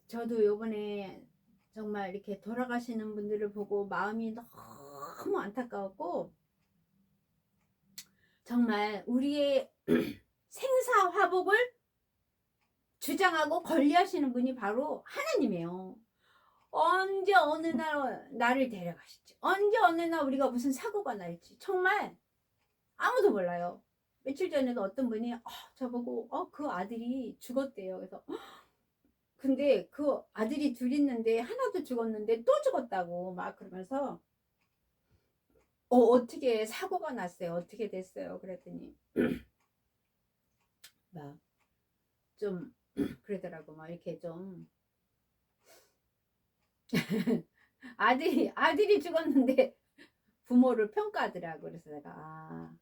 저도 요번에 정말 이렇게 돌아가시는 분들을 보고 마음이 너무 안타까웠고, 정말 우리의 생사화복을 주장하고 권리하시는 분이 바로 하나님이에요. 언제 어느 날 나를 데려가실지, 언제 어느 날 우리가 무슨 사고가 날지 정말 아무도 몰라요. 며칠 전에도 어떤 분이 저보고 그 아들이 죽었대요. 그래서 근데 그 아들이 둘 있는데 하나도 죽었는데 또 죽었다고 막 그러면서 어떻게 사고가 났어요. 어떻게 됐어요. 그랬더니 막 좀 그러더라고. 막 이렇게 좀 아들이 죽었는데 부모를 평가하더라고. 그래서 내가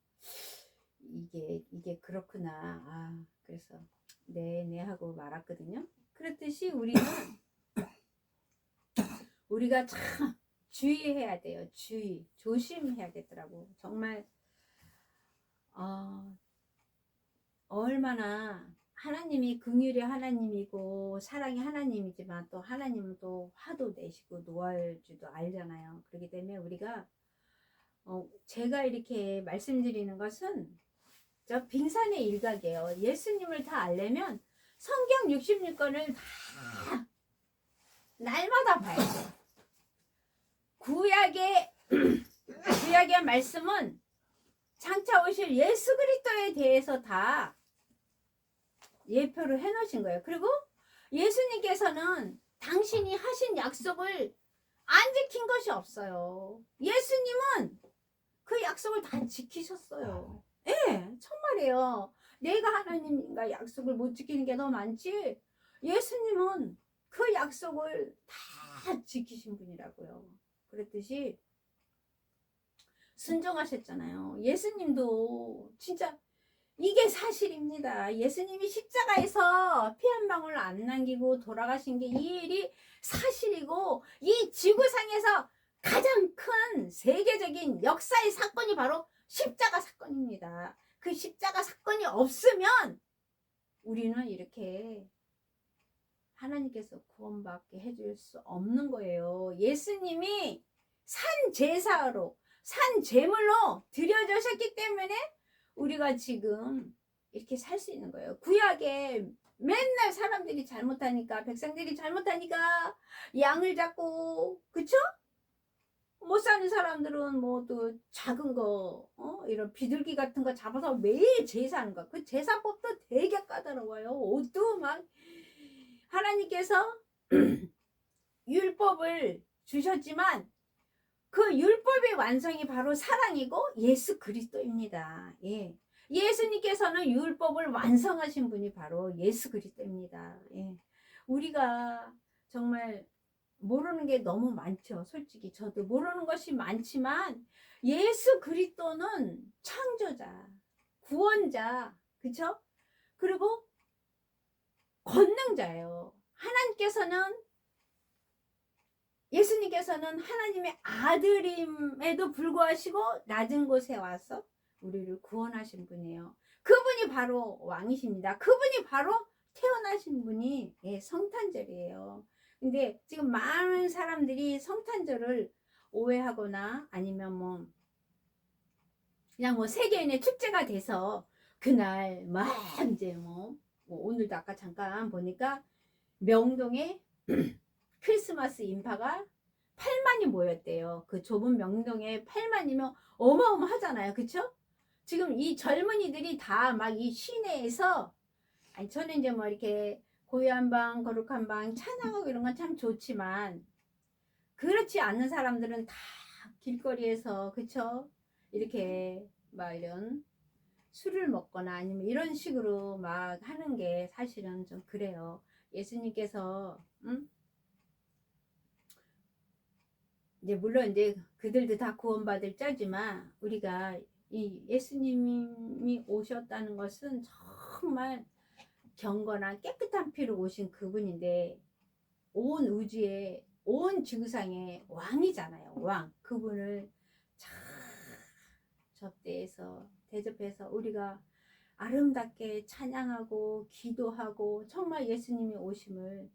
이게 그렇구나. 그래서 네 하고 말았거든요. 그렇듯이 우리가 참 주의해야 돼요. 조심해야 되더라고. 정말 얼마나 하나님이 긍휼의 하나님이고 사랑의 하나님이지만 또 하나님은 또 화도 내시고 노할 줄도 알잖아요. 그렇기 때문에 우리가 제가 이렇게 말씀드리는 것은 저 빙산의 일각이에요. 예수님을 다 알려면 성경 66권을 다 날마다 봐야 돼요. 구약의 말씀은 장차 오실 예수 그리스도에 대해서 다 예표를 해놓으신 거예요. 그리고 예수님께서는 당신이 하신 약속을 안 지킨 것이 없어요. 예수님은 그 약속을 다 지키셨어요. 예, 정말이에요. 내가 하나님과 약속을 못 지키는 게 더 많지, 예수님은 그 약속을 다 지키신 분이라고요. 그랬듯이 순종하셨잖아요. 예수님도 진짜 이게 사실입니다. 예수님이 십자가에서 피 한 방울 안 남기고 돌아가신 게 이 일이 사실이고, 이 지구상에서 가장 큰 세계적인 역사의 사건이 바로 십자가 사건입니다. 그 십자가 사건이 없으면 우리는 이렇게 하나님께서 구원받게 해줄 수 없는 거예요. 예수님이 산 제사로, 산 제물로 드려주셨기 때문에 우리가 지금 이렇게 살 수 있는 거예요. 구약에 맨날 사람들이 잘못하니까, 백성들이 잘못하니까 양을 잡고, 그쵸? 못 사는 사람들은 뭐 또 작은 거, 이런 비둘기 같은 거 잡아서 매일 제사하는 거. 그 제사법도 되게 까다로워요. 옷도 막 하나님께서 율법을 주셨지만 그 율법의 완성이 바로 사랑이고 예수 그리스도입니다. 예. 예수님께서는 율법을 완성하신 분이 바로 예수 그리스도입니다. 예. 우리가 정말 모르는 게 너무 많죠. 솔직히 저도 모르는 것이 많지만 예수 그리스도는 창조자, 구원자, 그쵸? 그리고 권능자예요. 예수님께서는 하나님의 아들임에도 불구하시고 낮은 곳에 와서 우리를 구원하신 분이에요. 그분이 바로 왕이십니다. 그분이 바로 태어나신 분이 성탄절이에요. 근데 지금 많은 사람들이 성탄절을 오해하거나 아니면 뭐 그냥 뭐 세계인의 축제가 돼서 그날 막 이제 뭐 오늘도 아까 잠깐 보니까 명동에 크리스마스 인파가 8만이 모였대요. 그 좁은 명동에 8만이면 어마어마하잖아요. 그쵸? 지금 이 젊은이들이 다 막 이 시내에서, 아니 저는 이제 뭐 이렇게 고요한 방, 거룩한 방, 찬양하고 이런 건 참 좋지만, 그렇지 않는 사람들은 다 길거리에서, 그쵸? 이렇게 막 이런 술을 먹거나 아니면 이런 식으로 막 하는 게 사실은 좀 그래요. 예수님께서 이제 물론 이제 그들도 다 구원받을 자지만 우리가 이 예수님이 오셨다는 것은 정말 경건한 깨끗한 피로 오신 그분인데, 온 우주에 온 지구상의 왕이잖아요. 왕. 그분을 잘 접대해서 대접해서 우리가 아름답게 찬양하고 기도하고 정말 예수님이 오심을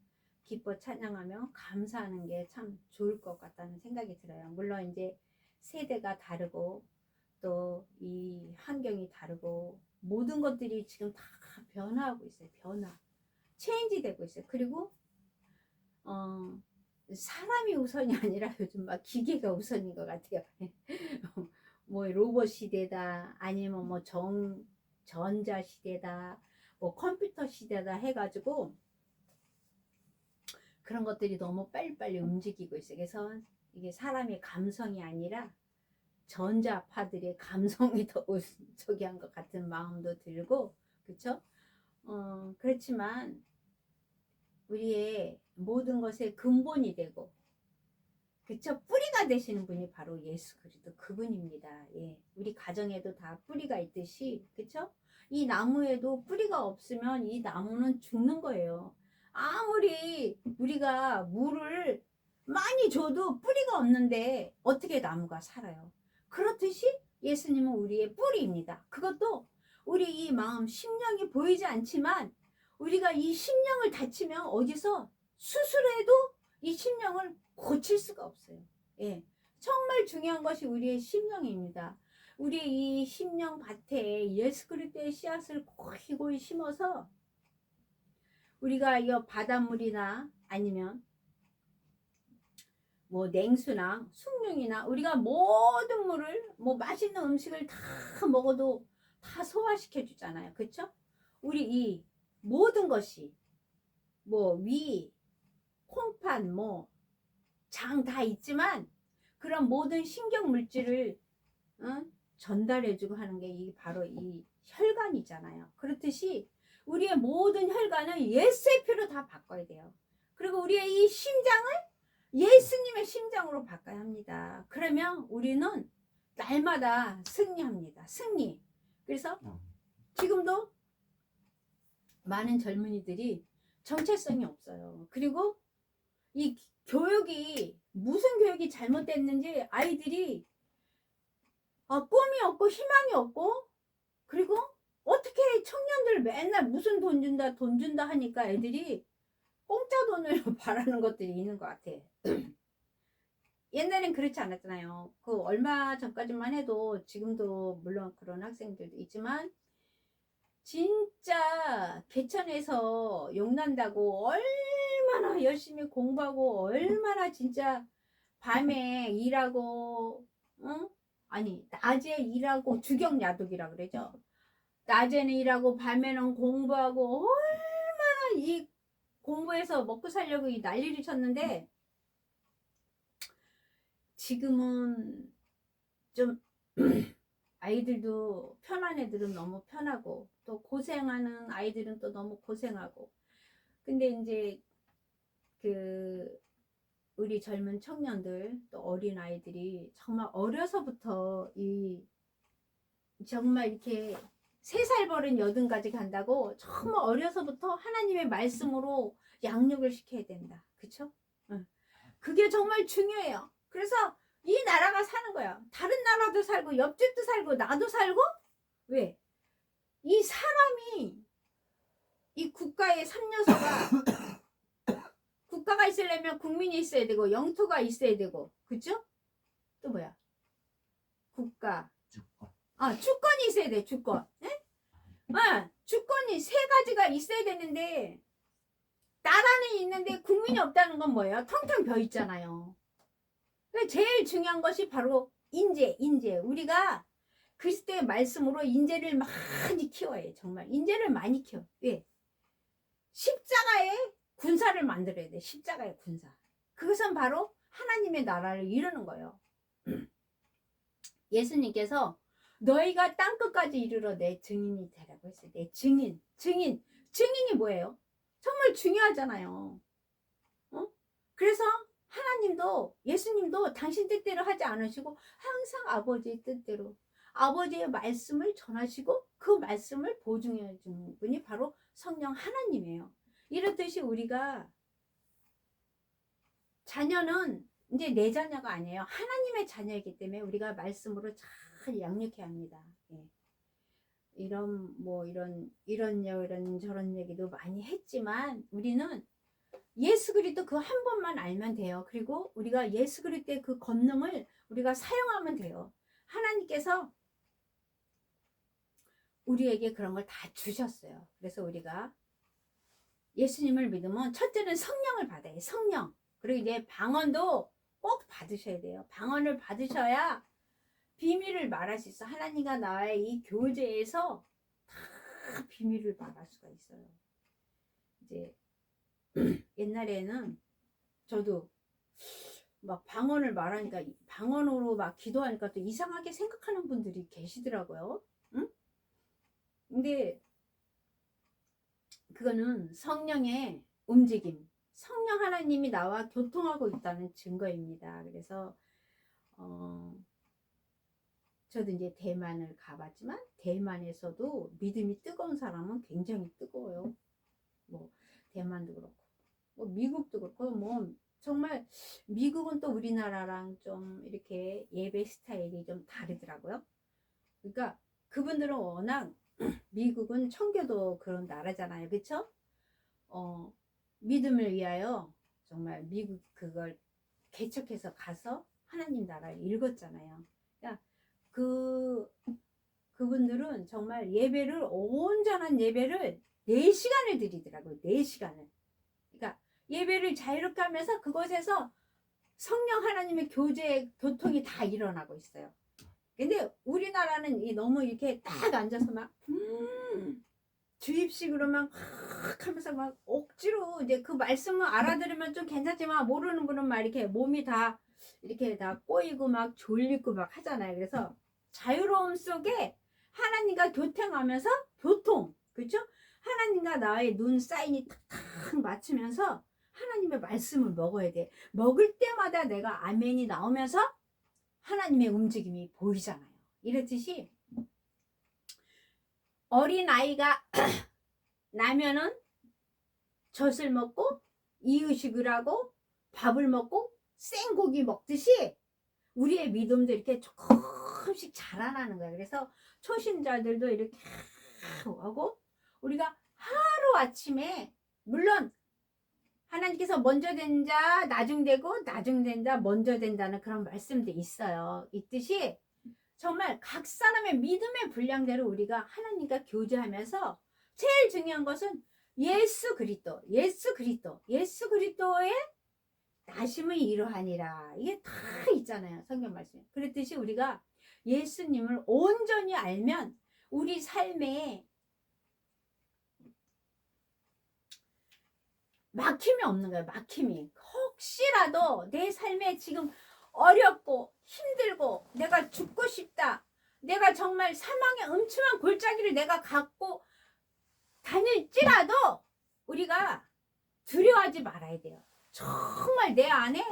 기뻐 찬양하며 감사하는 게 참 좋을 것 같다는 생각이 들어요. 물론 이제 세대가 다르고 또 이 환경이 다르고 모든 것들이 지금 다 변화하고 있어요. 체인지 되고 있어요. 그리고 사람이 우선이 아니라 요즘 막 기계가 우선인 것 같아요. 뭐 로봇 시대다 아니면 뭐 전자 시대다 뭐 컴퓨터 시대다 해가지고 그런 것들이 너무 빨리빨리 움직이고 있어요. 그래서 이게 사람의 감성이 아니라 전자파들의 감성이 더 저기 한 것 같은 마음도 들고, 그쵸? 그렇지만 우리의 모든 것의 근본이 되고, 그쵸? 뿌리가 되시는 분이 바로 예수 그리스도 그분입니다. 예. 우리 가정에도 다 뿌리가 있듯이, 그쵸? 이 나무에도 뿌리가 없으면 이 나무는 죽는 거예요. 아무리 우리가 물을 많이 줘도 뿌리가 없는데 어떻게 나무가 살아요? 그렇듯이 예수님은 우리의 뿌리입니다. 그것도 우리 이 마음, 심령이 보이지 않지만 우리가 이 심령을 다치면 어디서 수술해도 이 심령을 고칠 수가 없어요. 예. 정말 중요한 것이 우리의 심령입니다. 우리의 이 심령 밭에 예수 그리스도의 씨앗을 고이 심어서 우리가 이 바닷물이나 아니면 뭐 냉수나 숭늉이나 우리가 모든 물을 뭐 맛있는 음식을 다 먹어도 다 소화시켜 주잖아요. 그렇죠? 우리 이 모든 것이 뭐 위, 콩팥, 뭐 장 다 있지만 그런 모든 신경 물질을 전달해주고 하는 게 이 바로 이 혈관이잖아요. 그렇듯이 우리의 모든 혈관을 예수의 피로 다 바꿔야 돼요. 그리고 우리의 이 심장을 예수님의 심장으로 바꿔야 합니다. 그러면 우리는 날마다 승리합니다. 승리. 그래서 지금도 많은 젊은이들이 정체성이 없어요. 그리고 이 교육이 무슨 교육이 잘못됐는지 아이들이 꿈이 없고 희망이 없고, 그리고 어떻게 청년들 맨날 무슨 돈 준다 돈 준다 하니까 애들이 공짜 돈을 바라는 것들이 있는 것 같아. 옛날엔 그렇지 않았잖아요. 그 얼마 전까지만 해도, 지금도 물론 그런 학생들도 있지만 진짜 개천에서 용난다고 얼마나 열심히 공부하고 얼마나 진짜 밤에 일하고, 응? 아니 낮에 일하고 주경야독이라 그러죠. 낮에는 일하고 밤에는 공부하고 얼마나 이 공부해서 먹고 살려고 이 난리를 쳤는데, 지금은 좀 아이들도 편한 애들은 너무 편하고 또 고생하는 아이들은 또 너무 고생하고. 근데 이제 그 우리 젊은 청년들 또 어린 아이들이 정말 어려서부터 이 정말 이렇게 3살 버린 여든까지 간다고 정말 어려서부터 하나님의 말씀으로 양육을 시켜야 된다. 그쵸? 응. 그게 정말 중요해요. 그래서 이 나라가 사는 거야. 다른 나라도 살고 옆집도 살고 나도 살고. 왜? 이 사람이 이 국가의 3요소가 국가가 있으려면 국민이 있어야 되고 영토가 있어야 되고, 그쵸? 또 뭐야? 국가, 주권이 있어야 돼. 주권. 주권이 3가지가 있어야 되는데 나라는 있는데 국민이 없다는 건 뭐예요? 텅텅 비어 있잖아요. 제일 중요한 것이 바로 인재. 우리가 그리스도의 말씀으로 인재를 많이 키워야 해. 정말 인재를 많이 키워. 왜? 십자가의 군사를 만들어야 돼. 십자가의 군사. 그것은 바로 하나님의 나라를 이루는 거예요. 예수님께서 너희가 땅끝까지 이르러 내 증인이 되라고 했어요. 내 증인. 증인이 뭐예요? 정말 중요하잖아요. 그래서 하나님도, 예수님도 당신 뜻대로 하지 않으시고 항상 아버지의 뜻대로 아버지의 말씀을 전하시고 그 말씀을 보증해 주는 분이 바로 성령 하나님이에요. 이렇듯이 우리가 자녀는 이제 내 자녀가 아니에요. 하나님의 자녀이기 때문에 우리가 말씀으로 잘 양육해야 합니다. 예. 이런 저런 얘기도 많이 했지만 우리는 예수 그리스도 그 한 번만 알면 돼요. 그리고 우리가 예수 그리스도의 그 권능을 우리가 사용하면 돼요. 하나님께서 우리에게 그런 걸 다 주셨어요. 그래서 우리가 예수님을 믿으면 첫째는 성령을 받아요. 성령. 그리고 이제 방언도 꼭 받으셔야 돼요. 방언을 받으셔야 비밀을 말할 수 있어. 하나님과 나의 이 교제에서 다 비밀을 말할 수가 있어요. 이제 옛날에는 저도 막 방언을 말하니까, 방언으로 막 기도하니까 또 이상하게 생각하는 분들이 계시더라고요. 응? 근데 그거는 성령의 움직임, 성령 하나님이 나와 교통하고 있다는 증거입니다. 그래서 저도 이제 대만을 가봤지만 대만에서도 믿음이 뜨거운 사람은 굉장히 뜨거워요. 뭐 대만도 그렇고 뭐 미국도 그렇고 뭐 정말 미국은 또 우리나라랑 좀 이렇게 예배 스타일이 좀 다르더라고요. 그러니까 그분들은 워낙 미국은 청교도 그런 나라잖아요. 그쵸? 믿음을 위하여 정말 미국 그걸 개척해서 가서 하나님 나라를 읽었잖아요. 그러니까 그분들은 정말 예배를, 온전한 예배를 4시간을 드리더라고요. 4시간을. 그러니까 예배를 자유롭게 하면서 그곳에서 성령 하나님의 교통이 다 일어나고 있어요. 근데 우리나라는 너무 이렇게 딱 앉아서 막 주입식으로 막 하면서 막 억지로 이제 그 말씀을 알아들으면 좀 괜찮지만 모르는 분은 막 이렇게 몸이 다 이렇게 다 꼬이고 막 졸리고 막 하잖아요. 그래서 자유로움 속에 하나님과 교통하면서 교통, 그렇죠? 하나님과 나의 눈 사인이 탁탁 맞추면서 하나님의 말씀을 먹어야 돼. 먹을 때마다 내가 아멘이 나오면서 하나님의 움직임이 보이잖아요. 이랬듯이 어린아이가 나면은 젖을 먹고 이유식을 하고 밥을 먹고 생고기 먹듯이 우리의 믿음도 이렇게 조금씩 자라나는 거야. 그래서 초신자들도 이렇게 하고 우리가 하루아침에 물론 하나님께서 먼저 된 자 나중되고 나중된 자 먼저 된다는 그런 말씀도 있어요. 있듯이 정말 각 사람의 믿음의 분량대로 우리가 하나님과 교제하면서 제일 중요한 것은 예수 그리스도의 나심을 이루하니라. 이게 다 있잖아요. 성경 말씀에. 그랬듯이 우리가 예수님을 온전히 알면 우리 삶에 막힘이 없는 거예요. 막힘이. 혹시라도 내 삶에 지금 어렵고 힘들고 내가 죽고 싶다. 내가 정말 사망의 음침한 골짜기를 내가 갖고 다닐지라도 우리가 두려워하지 말아야 돼요. 정말 내 안에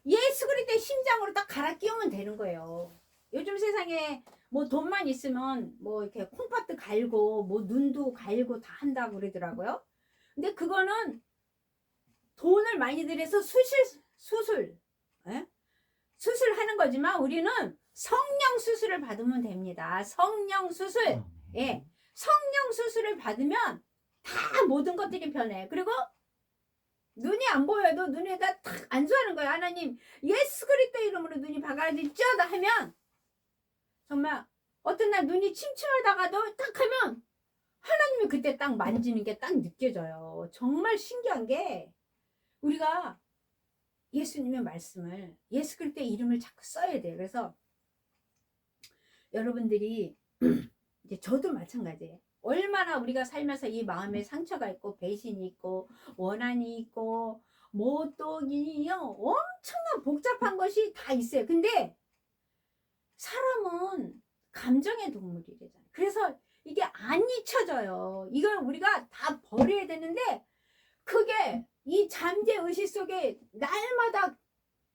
예수 그리스도의 심장으로 딱 갈아 끼우면 되는 거예요. 요즘 세상에 뭐 돈만 있으면 뭐 이렇게 콩팥도 갈고 뭐 눈도 갈고 다 한다고 그러더라고요. 근데 그거는 돈을 많이 들여서 수술하는 거지만 우리는 성령 수술을 받으면 됩니다. 성령 수술. 예. 성령 수술을 받으면 다 모든 것들이 변해. 그리고 눈이 안 보여도 눈에다 탁 안수하는 거예요. 하나님 예수 그리스도 이름으로 눈이 밝아질지어다 하면 정말 어떤 날 눈이 침침하다가도 딱 하면 하나님이 그때 딱 만지는 게 딱 느껴져요. 정말 신기한 게 우리가 예수님의 말씀을 예수 그리스도의 이름을 자꾸 써야 돼요. 그래서 여러분들이 이제 저도 마찬가지예요. 얼마나 우리가 살면서 이 마음에 상처가 있고 배신이 있고 원한이 있고 뭐 또 엄청난 복잡한 것이 다 있어요. 근데 사람은 감정의 동물이래잖아요. 그래서 이게 안 잊혀져요. 이걸 우리가 다 버려야 되는데 그게 이 잠재 의식 속에 날마다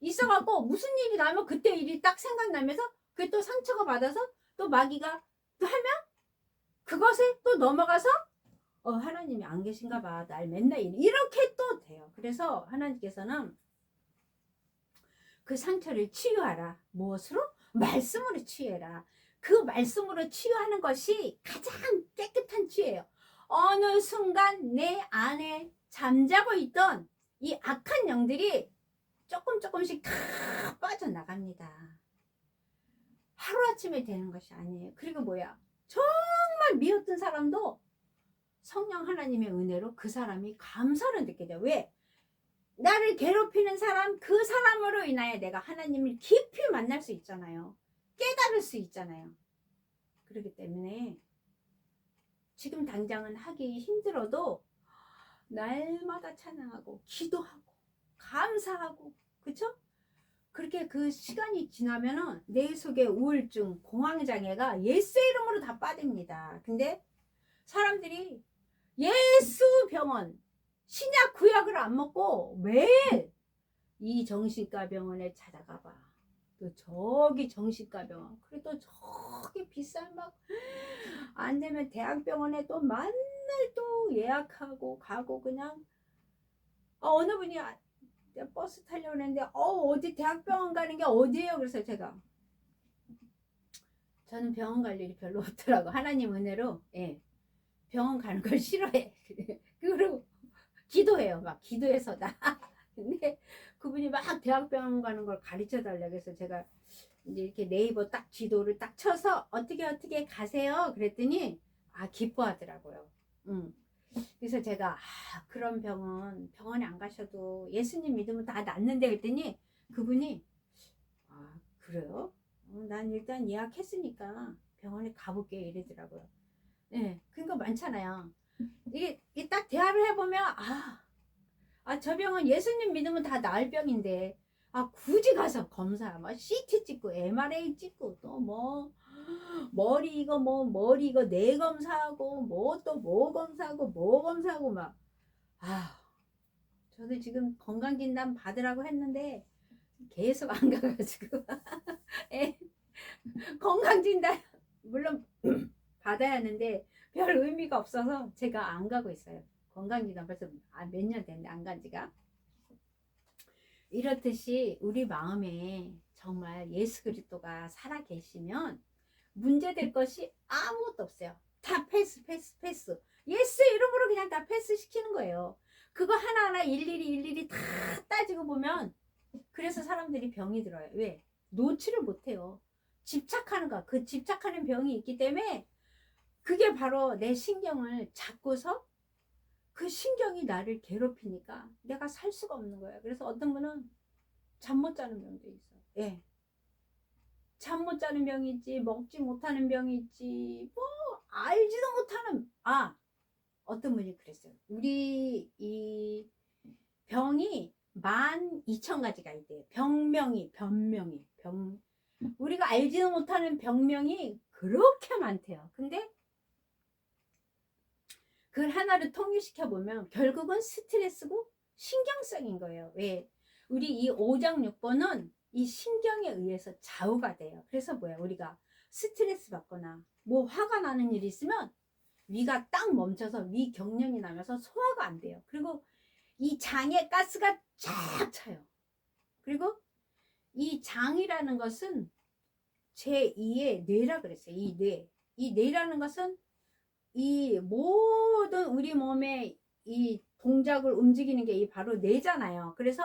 있어갖고 무슨 일이 나면 그때 일이 딱 생각나면서 그게 또 상처가 받아서 또 마귀가 또 하면 그것에 또 넘어가서 하나님이 안 계신가 봐. 날 맨날 이렇게 또 돼요. 그래서 하나님께서는 그 상처를 치유하라. 무엇으로? 말씀으로 치유해라. 그 말씀으로 치유하는 것이 가장 깨끗한 치유예요. 어느 순간 내 안에 잠자고 있던 이 악한 영들이 조금씩 다 빠져나갑니다. 하루아침에 되는 것이 아니에요. 그리고 뭐야? 정말 미웠던 사람도 성령 하나님의 은혜로 그 사람이 감사를 느끼게 돼요. 왜? 나를 괴롭히는 사람, 그 사람으로 인하여 내가 하나님을 깊이 만날 수 있잖아요. 깨달을 수 있잖아요. 그렇기 때문에 지금 당장은 하기 힘들어도 날마다 찬양하고 기도하고 감사하고, 그쵸? 그렇게 그 시간이 지나면은 내 속에 우울증, 공황장애가 예수 이름으로 다 빠집니다. 근데 사람들이 예수 병원, 신약 구약을 안 먹고 매일 이 정신과 병원에 찾아가 봐. 또 저기 정신과 병원, 그리고 또 저기 비싼 막 안 되면 대학병원에 또 맨날 또 예약하고 가고 그냥 어느 분이 버스 타려고 했는데 어디 대학병원 가는 게 어디예요? 그래서 제가 저는 병원 갈 일이 별로 없더라고. 하나님 은혜로 예, 병원 가는 걸 싫어해. 그리고 기도해요. 막 기도해서 나. 근데 그분이 막 대학병원 가는 걸 가르쳐 달라고 해서 제가 이제 이렇게 네이버 딱 지도를 딱 쳐서 어떻게 가세요? 그랬더니 기뻐하더라고요. 그래서 제가 그런 병원에 안 가셔도 예수님 믿으면 다 낫는데 그랬더니 그분이 그래요? 난 일단 예약했으니까 병원에 가볼게 이러더라고요. 네, 그런 거 많잖아요. 이게 딱 대화를 해보면 저 병은 예수님 믿으면 다 나을 병인데 굳이 가서 검사 막 CT 찍고 MRA 찍고 또 뭐 머리 이거 머리 이거 뇌 검사하고 뭐 또 뭐 검사하고 뭐 검사하고 막 저도 지금 건강진단 받으라고 했는데 계속 안 가가지고 건강진단 물론 받아야 하는데 별 의미가 없어서 제가 안 가고 있어요. 건강진단 벌써 몇 년 됐는데 안 간 지가. 이렇듯이 우리 마음에 정말 예수 그리스도가 살아 계시면 문제될 것이 아무것도 없어요. 다 패스. 예수 이름으로 그냥 다 패스 시키는 거예요. 그거 하나하나 일일이 다 따지고 보면 그래서 사람들이 병이 들어요. 왜? 놓지를 못해요. 집착하는 거. 그 집착하는 병이 있기 때문에 그게 바로 내 신경을 잡고서 그 신경이 나를 괴롭히니까 내가 살 수가 없는 거예요. 그래서 어떤 분은 잠 못 자는 병도 있어요. 예. 잠 못 자는 병이 있지, 먹지 못하는 병이 있지, 뭐 알지도 못하는 어떤 분이 그랬어요. 우리 이 병이 12,000가지가 있대요. 병명이 우리가 알지도 못하는 병명이 그렇게 많대요. 근데 그걸 하나를 통일시켜 보면 결국은 스트레스고 신경성인 거예요. 왜? 우리 이 5장 6번은 이 신경에 의해서 좌우가 돼요. 그래서 뭐야? 우리가 스트레스 받거나 뭐 화가 나는 일이 있으면 위가 딱 멈춰서 위 경련이 나면서 소화가 안 돼요. 그리고 이 장에 가스가 쫙 차요. 그리고 이 장이라는 것은 제2의 뇌라 그랬어요. 이 뇌라는 것은 이 모든 우리 몸의 이 동작을 움직이는 게 이 바로 뇌잖아요. 그래서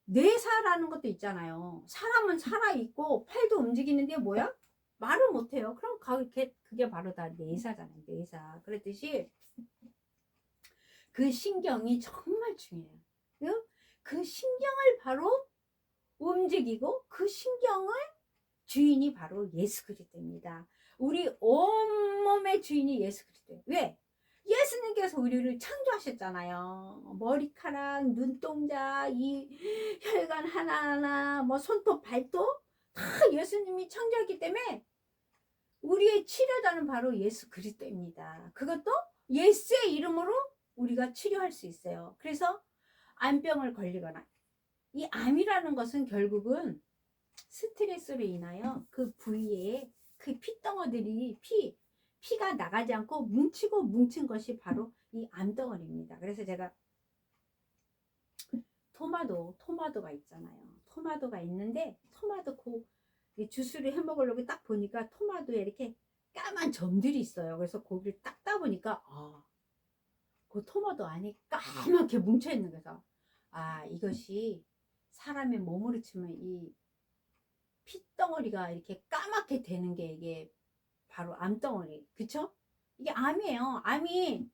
뇌사라는 것도 있잖아요. 사람은 살아있고 팔도 움직이는데 뭐야? 말을 못해요. 그럼 그게 바로 다 뇌사잖아요. 뇌사. 그랬듯이 그 신경이 정말 중요해요. 그 신경을 바로 움직이고 그 신경을 주인이 바로 예수 그리스도입니다. 우리 온몸의 주인이 예수 그리스도예요. 왜? 예수님께서 우리를 창조하셨잖아요. 머리카락, 눈동자, 이 혈관 하나하나, 뭐 손톱, 발톱 다 예수님이 창조했기 때문에 우리의 치료자는 바로 예수 그리스도입니다. 그것도 예수의 이름으로 우리가 치료할 수 있어요. 그래서 암병을 걸리거나 이 암이라는 것은 결국은 스트레스로 인하여 그 부위에 그 피덩어들이 피가 나가지 않고 뭉치고 뭉친 것이 바로 이 암덩어리입니다. 그래서 제가 토마토가 있잖아요. 토마토가 있는데 토마토 주스를 해 먹으려고 딱 보니까 토마토에 이렇게 까만 점들이 있어요. 그래서 고기를 딱 따보니까 그 토마토 안에 까맣게 뭉쳐 있는 거죠. 이것이 사람의 몸으로 치면 이 핏덩어리가 이렇게 까맣게 되는 게 이게 바로 암덩어리. 그쵸? 이게 암이에요. 암이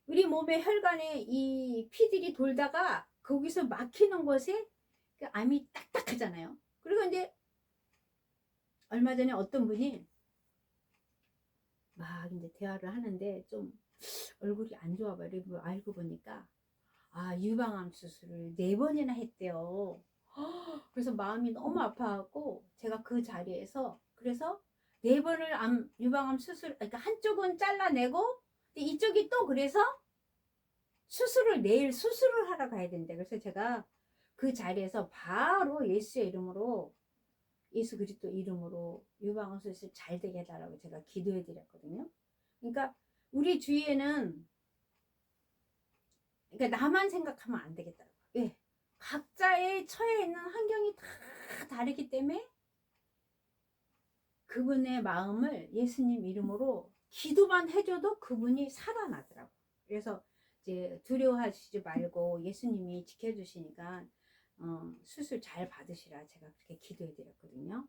우리 몸의 혈관에 이 피들이 돌다가 거기서 막히는 곳에 그 암이 딱딱하잖아요. 그리고 이제 얼마 전에 어떤 분이 막 이제 대화를 하는데 좀 얼굴이 안 좋아 버리고 알고 보니까 유방암 수술을 4번이나 했대요. 그래서 마음이 너무 아파하고 제가 그 자리에서 그래서 4번을 유방암 수술, 그러니까 한쪽은 잘라내고 이쪽이 또 그래서 내일 수술을 하러 가야 된대. 그래서 제가 그 자리에서 바로 예수의 이름으로, 예수 그리스도 이름으로 유방암 수술 잘 되게 해달라고 제가 기도해 드렸거든요. 그러니까 우리 주위에는, 그러니까 나만 생각하면 안 되겠더라고요. 예. 각자의 처해 있는 환경이 다 다르기 때문에 그분의 마음을 예수님 이름으로 기도만 해줘도 그분이 살아나더라고요. 그래서 이제 두려워하시지 말고 예수님이 지켜주시니까 수술 잘 받으시라 제가 그렇게 기도해 드렸거든요.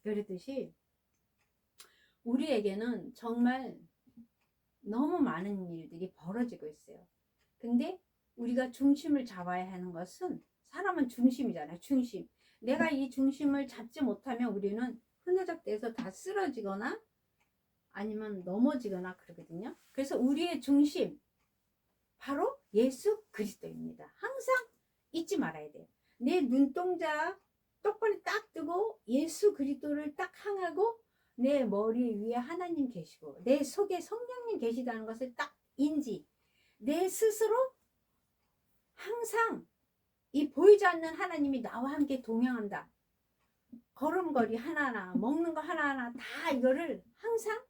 그러듯이 우리에게는 정말 너무 많은 일들이 벌어지고 있어요. 근데 우리가 중심을 잡아야 하는 것은, 사람은 중심이잖아요. 중심. 내가 이 중심을 잡지 못하면 우리는 흐느적대서 다 쓰러지거나 아니면 넘어지거나 그러거든요. 그래서 우리의 중심 바로 예수 그리스도입니다. 항상 잊지 말아야 돼요. 내 눈동자 똑바로 딱 뜨고 예수 그리스도를 딱 향하고 내 머리 위에 하나님 계시고 내 속에 성령님 계시다는 것을 딱 인지, 내 스스로 항상 이 보이지 않는 하나님이 나와 함께 동행한다. 걸음걸이 하나하나, 먹는 거 하나하나 다 이거를 항상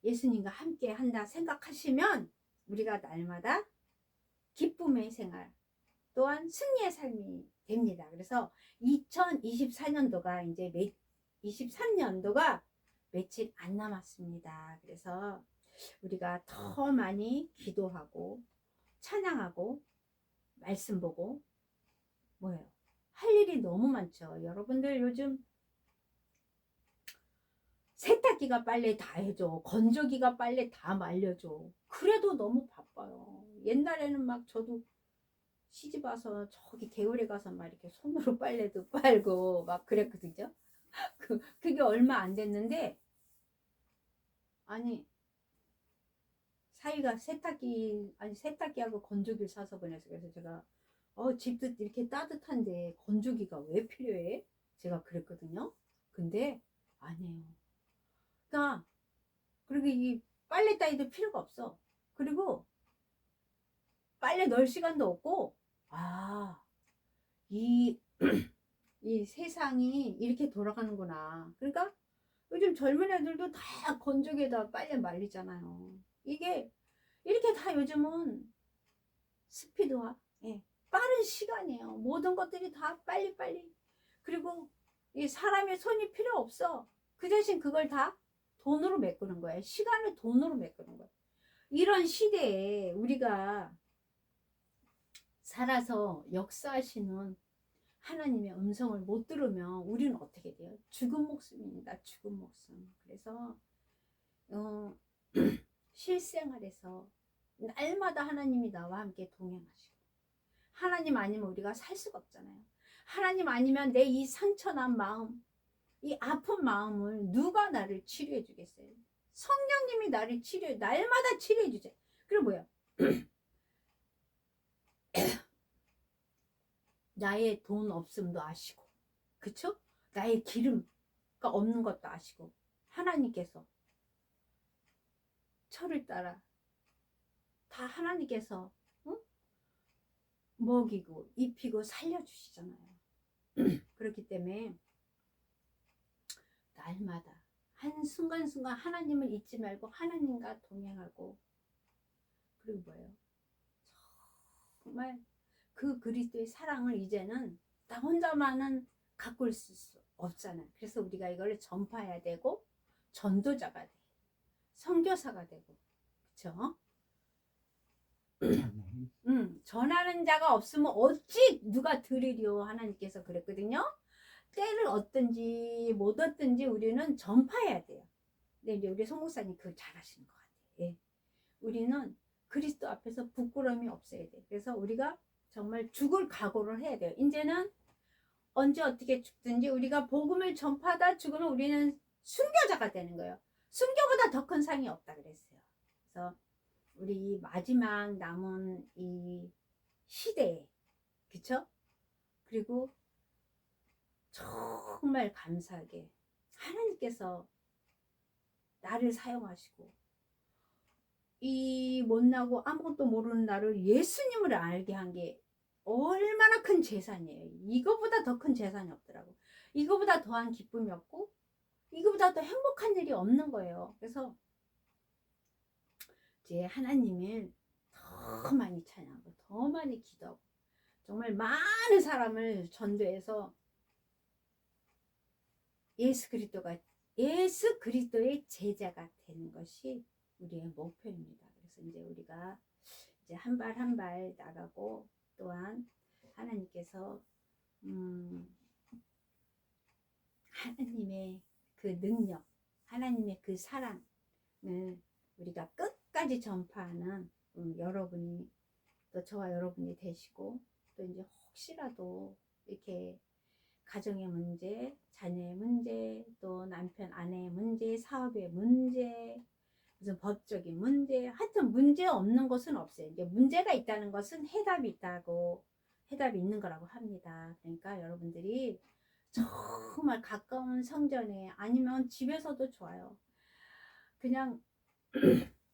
예수님과 함께 한다 생각하시면 우리가 날마다 기쁨의 생활 또한 승리의 삶이 됩니다. 그래서 2024년도가 이제 23년도가 며칠 안 남았습니다. 그래서 우리가 더 많이 기도하고 찬양하고 말씀 보고 뭐예요? 할 일이 너무 많죠. 여러분들 요즘 세탁기가 빨래 다 해줘. 건조기가 빨래 다 말려줘. 그래도 너무 바빠요. 옛날에는 막 저도 시집 와서 저기 개울에 가서 막 이렇게 손으로 빨래도 빨고 막 그랬거든요. 그게 얼마 안 됐는데, 아니, 사이가 세탁기하고 건조기를 사서 보내서 그래서 제가 집도 이렇게 따뜻한데 건조기가 왜 필요해? 제가 그랬거든요. 근데 아니에요. 그러니까 그리고 이 빨래 따위도 필요가 없어. 그리고 빨래 넣을 시간도 없고, 이, 이 세상이 이렇게 돌아가는구나. 그러니까 요즘 젊은 애들도 다 건조기에다 빨래 말리잖아요. 이게 이렇게 다 요즘은 스피드화, 예, 빠른 시간이에요. 모든 것들이 다 빨리빨리. 그리고 이 사람의 손이 필요 없어. 그 대신 그걸 다 돈으로 메꾸는 거예요. 시간을 돈으로 메꾸는 거예요. 이런 시대에 우리가 살아서 역사하시는 하나님의 음성을 못 들으면 우리는 어떻게 돼요? 죽은 목숨입니다. 죽은 목숨. 그래서 실생활에서 날마다 하나님이 나와 함께 동행하시고, 하나님 아니면 우리가 살 수가 없잖아요. 하나님 아니면 내 이 상처난 마음, 이 아픈 마음을 누가 나를 치료해 주겠어요? 성령님이 나를 날마다 치료해 주세요. 그리고 뭐야? 나의 돈 없음도 아시고, 그쵸? 나의 기름가 없는 것도 아시고, 하나님께서 철을 따라 다 하나님께서 먹이고 입히고 살려주시잖아요. 그렇기 때문에 날마다 한순간순간 하나님을 잊지 말고 하나님과 동행하고, 그리고 뭐예요? 정말 그 그리스도의 사랑을 이제는 나 혼자만은 갖고 있을 수 없잖아요. 그래서 우리가 이걸 전파해야 되고 전도자가 돼, 선교사가 되고, 그쵸? 전하는 자가 없으면 어찌 누가 들으리요, 하나님께서 그랬거든요. 때를 얻든지 못 얻든지 우리는 전파해야 돼요. 근데 이제 우리 송목사님 그걸 잘하시는 것 같아요. 예. 우리는 그리스도 앞에서 부끄러움이 없어야 돼. 그래서 우리가 정말 죽을 각오를 해야 돼요. 이제는 언제 어떻게 죽든지 우리가 복음을 전파하다 죽으면 우리는 순교자가 되는 거예요. 순교보다 더 큰 상이 없다 그랬어요. 그래서 우리 마지막 남은 이 시대에, 그쵸? 그리고 정말 감사하게 하나님께서 나를 사용하시고 이 못나고 아무것도 모르는 나를 예수님을 알게 한 게 얼마나 큰 재산이에요. 이거보다 더 큰 재산이 없더라고. 이거보다 더한 기쁨이 없고 이거보다 더 행복한 일이 없는 거예요. 그래서 이제 하나님을 더 많이 찬양하고 더 많이 기도하고 정말 많은 사람을 전도해서 예수 그리스도의 제자가 되는 것이 우리의 목표입니다. 그래서 이제 우리가 이제 한 발 한 발 나가고 또한 하나님께서 하나님의 그 능력, 하나님의 그 사랑을 우리가 끝까지 전파하는 여러분이 또 저와 여러분이 되시고 또 이제 혹시라도 이렇게 가정의 문제, 자녀의 문제, 또 남편 아내의 문제, 사업의 문제, 무슨 법적인 문제, 하여튼 문제 없는 것은 없어요. 이제 문제가 있다는 것은 해답이 있는 거라고 합니다. 그러니까 여러분들이 정말 가까운 성전에 아니면 집에서도 좋아요. 그냥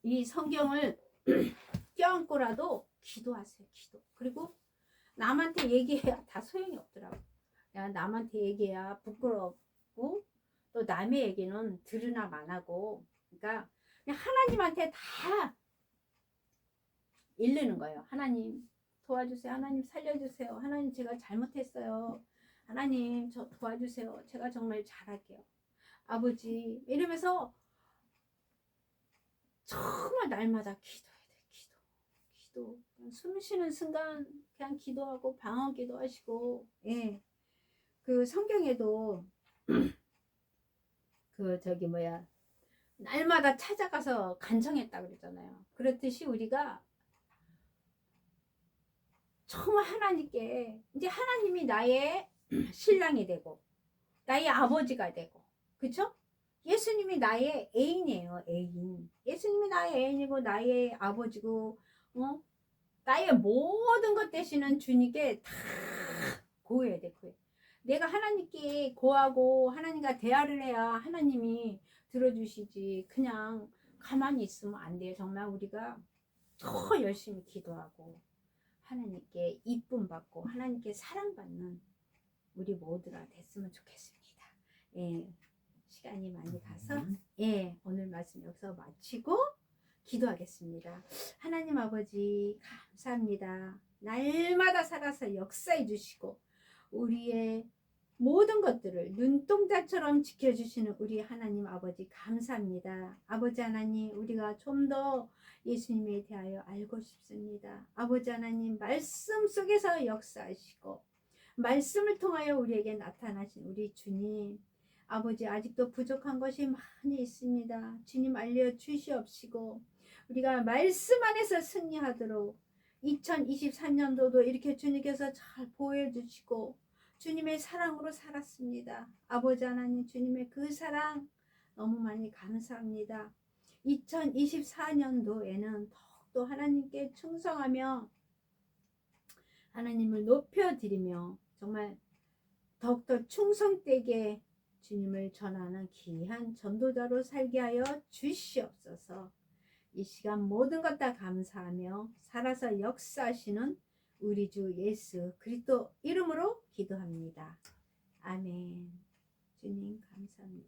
이 성경을 껴안고라도 기도하세요. 기도. 그리고 남한테 얘기해야 다 소용이 없더라고. 야, 남한테 얘기해야 부끄럽고 또 남의 얘기는 들으나 마나고. 그러니까 그냥 하나님한테 다 일르는 거예요. 하나님 도와주세요. 하나님 살려주세요. 하나님 제가 잘못했어요. 하나님 저 도와주세요. 제가 정말 잘할게요. 아버지 이러면서 정말 날마다 기도해야 돼. 기도. 숨 쉬는 순간 그냥 기도하고 방언 기도하시고 예. 그 성경에도 그 저기 뭐야 날마다 찾아가서 간청했다 그랬잖아요. 그렇듯이 우리가 정말 하나님께 이제 하나님이 나의 신랑이 되고 나의 아버지가 되고 그쵸? 예수님이 나의 애인이에요. 애인. 예수님이 나의 애인이고 나의 아버지고 나의 모든 것 되시는 주님께 다 고해야 돼. 고해. 내가 하나님께 고하고 하나님과 대화를 해야 하나님이 들어주시지. 그냥 가만히 있으면 안 돼요. 정말 우리가 더 열심히 기도하고 하나님께 이쁨 받고 하나님께 사랑받는 우리 모두가 됐으면 좋겠습니다. 예, 시간이 많이 가서 예, 오늘 말씀 여기서 마치고 기도하겠습니다. 하나님 아버지 감사합니다. 날마다 살아서 역사해 주시고 우리의 모든 것들을 눈동자처럼 지켜주시는 우리 하나님 아버지 감사합니다. 아버지 하나님 우리가 좀 더 예수님에 대하여 알고 싶습니다. 아버지 하나님 말씀 속에서 역사하시고 말씀을 통하여 우리에게 나타나신 우리 주님 아버지 아직도 부족한 것이 많이 있습니다. 주님 알려주시옵시고 우리가 말씀 안에서 승리하도록 2023년도도 이렇게 주님께서 잘 보여주시고 주님의 사랑으로 살았습니다. 아버지 하나님 주님의 그 사랑 너무 많이 감사합니다. 2024년도에는 더욱더 하나님께 충성하며 하나님을 높여드리며 정말 더욱더 충성되게 주님을 전하는 귀한 전도자로 살게 하여 주시옵소서. 이 시간 모든 것 다 감사하며 살아서 역사하시는 우리 주 예수 그리스도 이름으로 기도합니다. 아멘. 주님 감사합니다.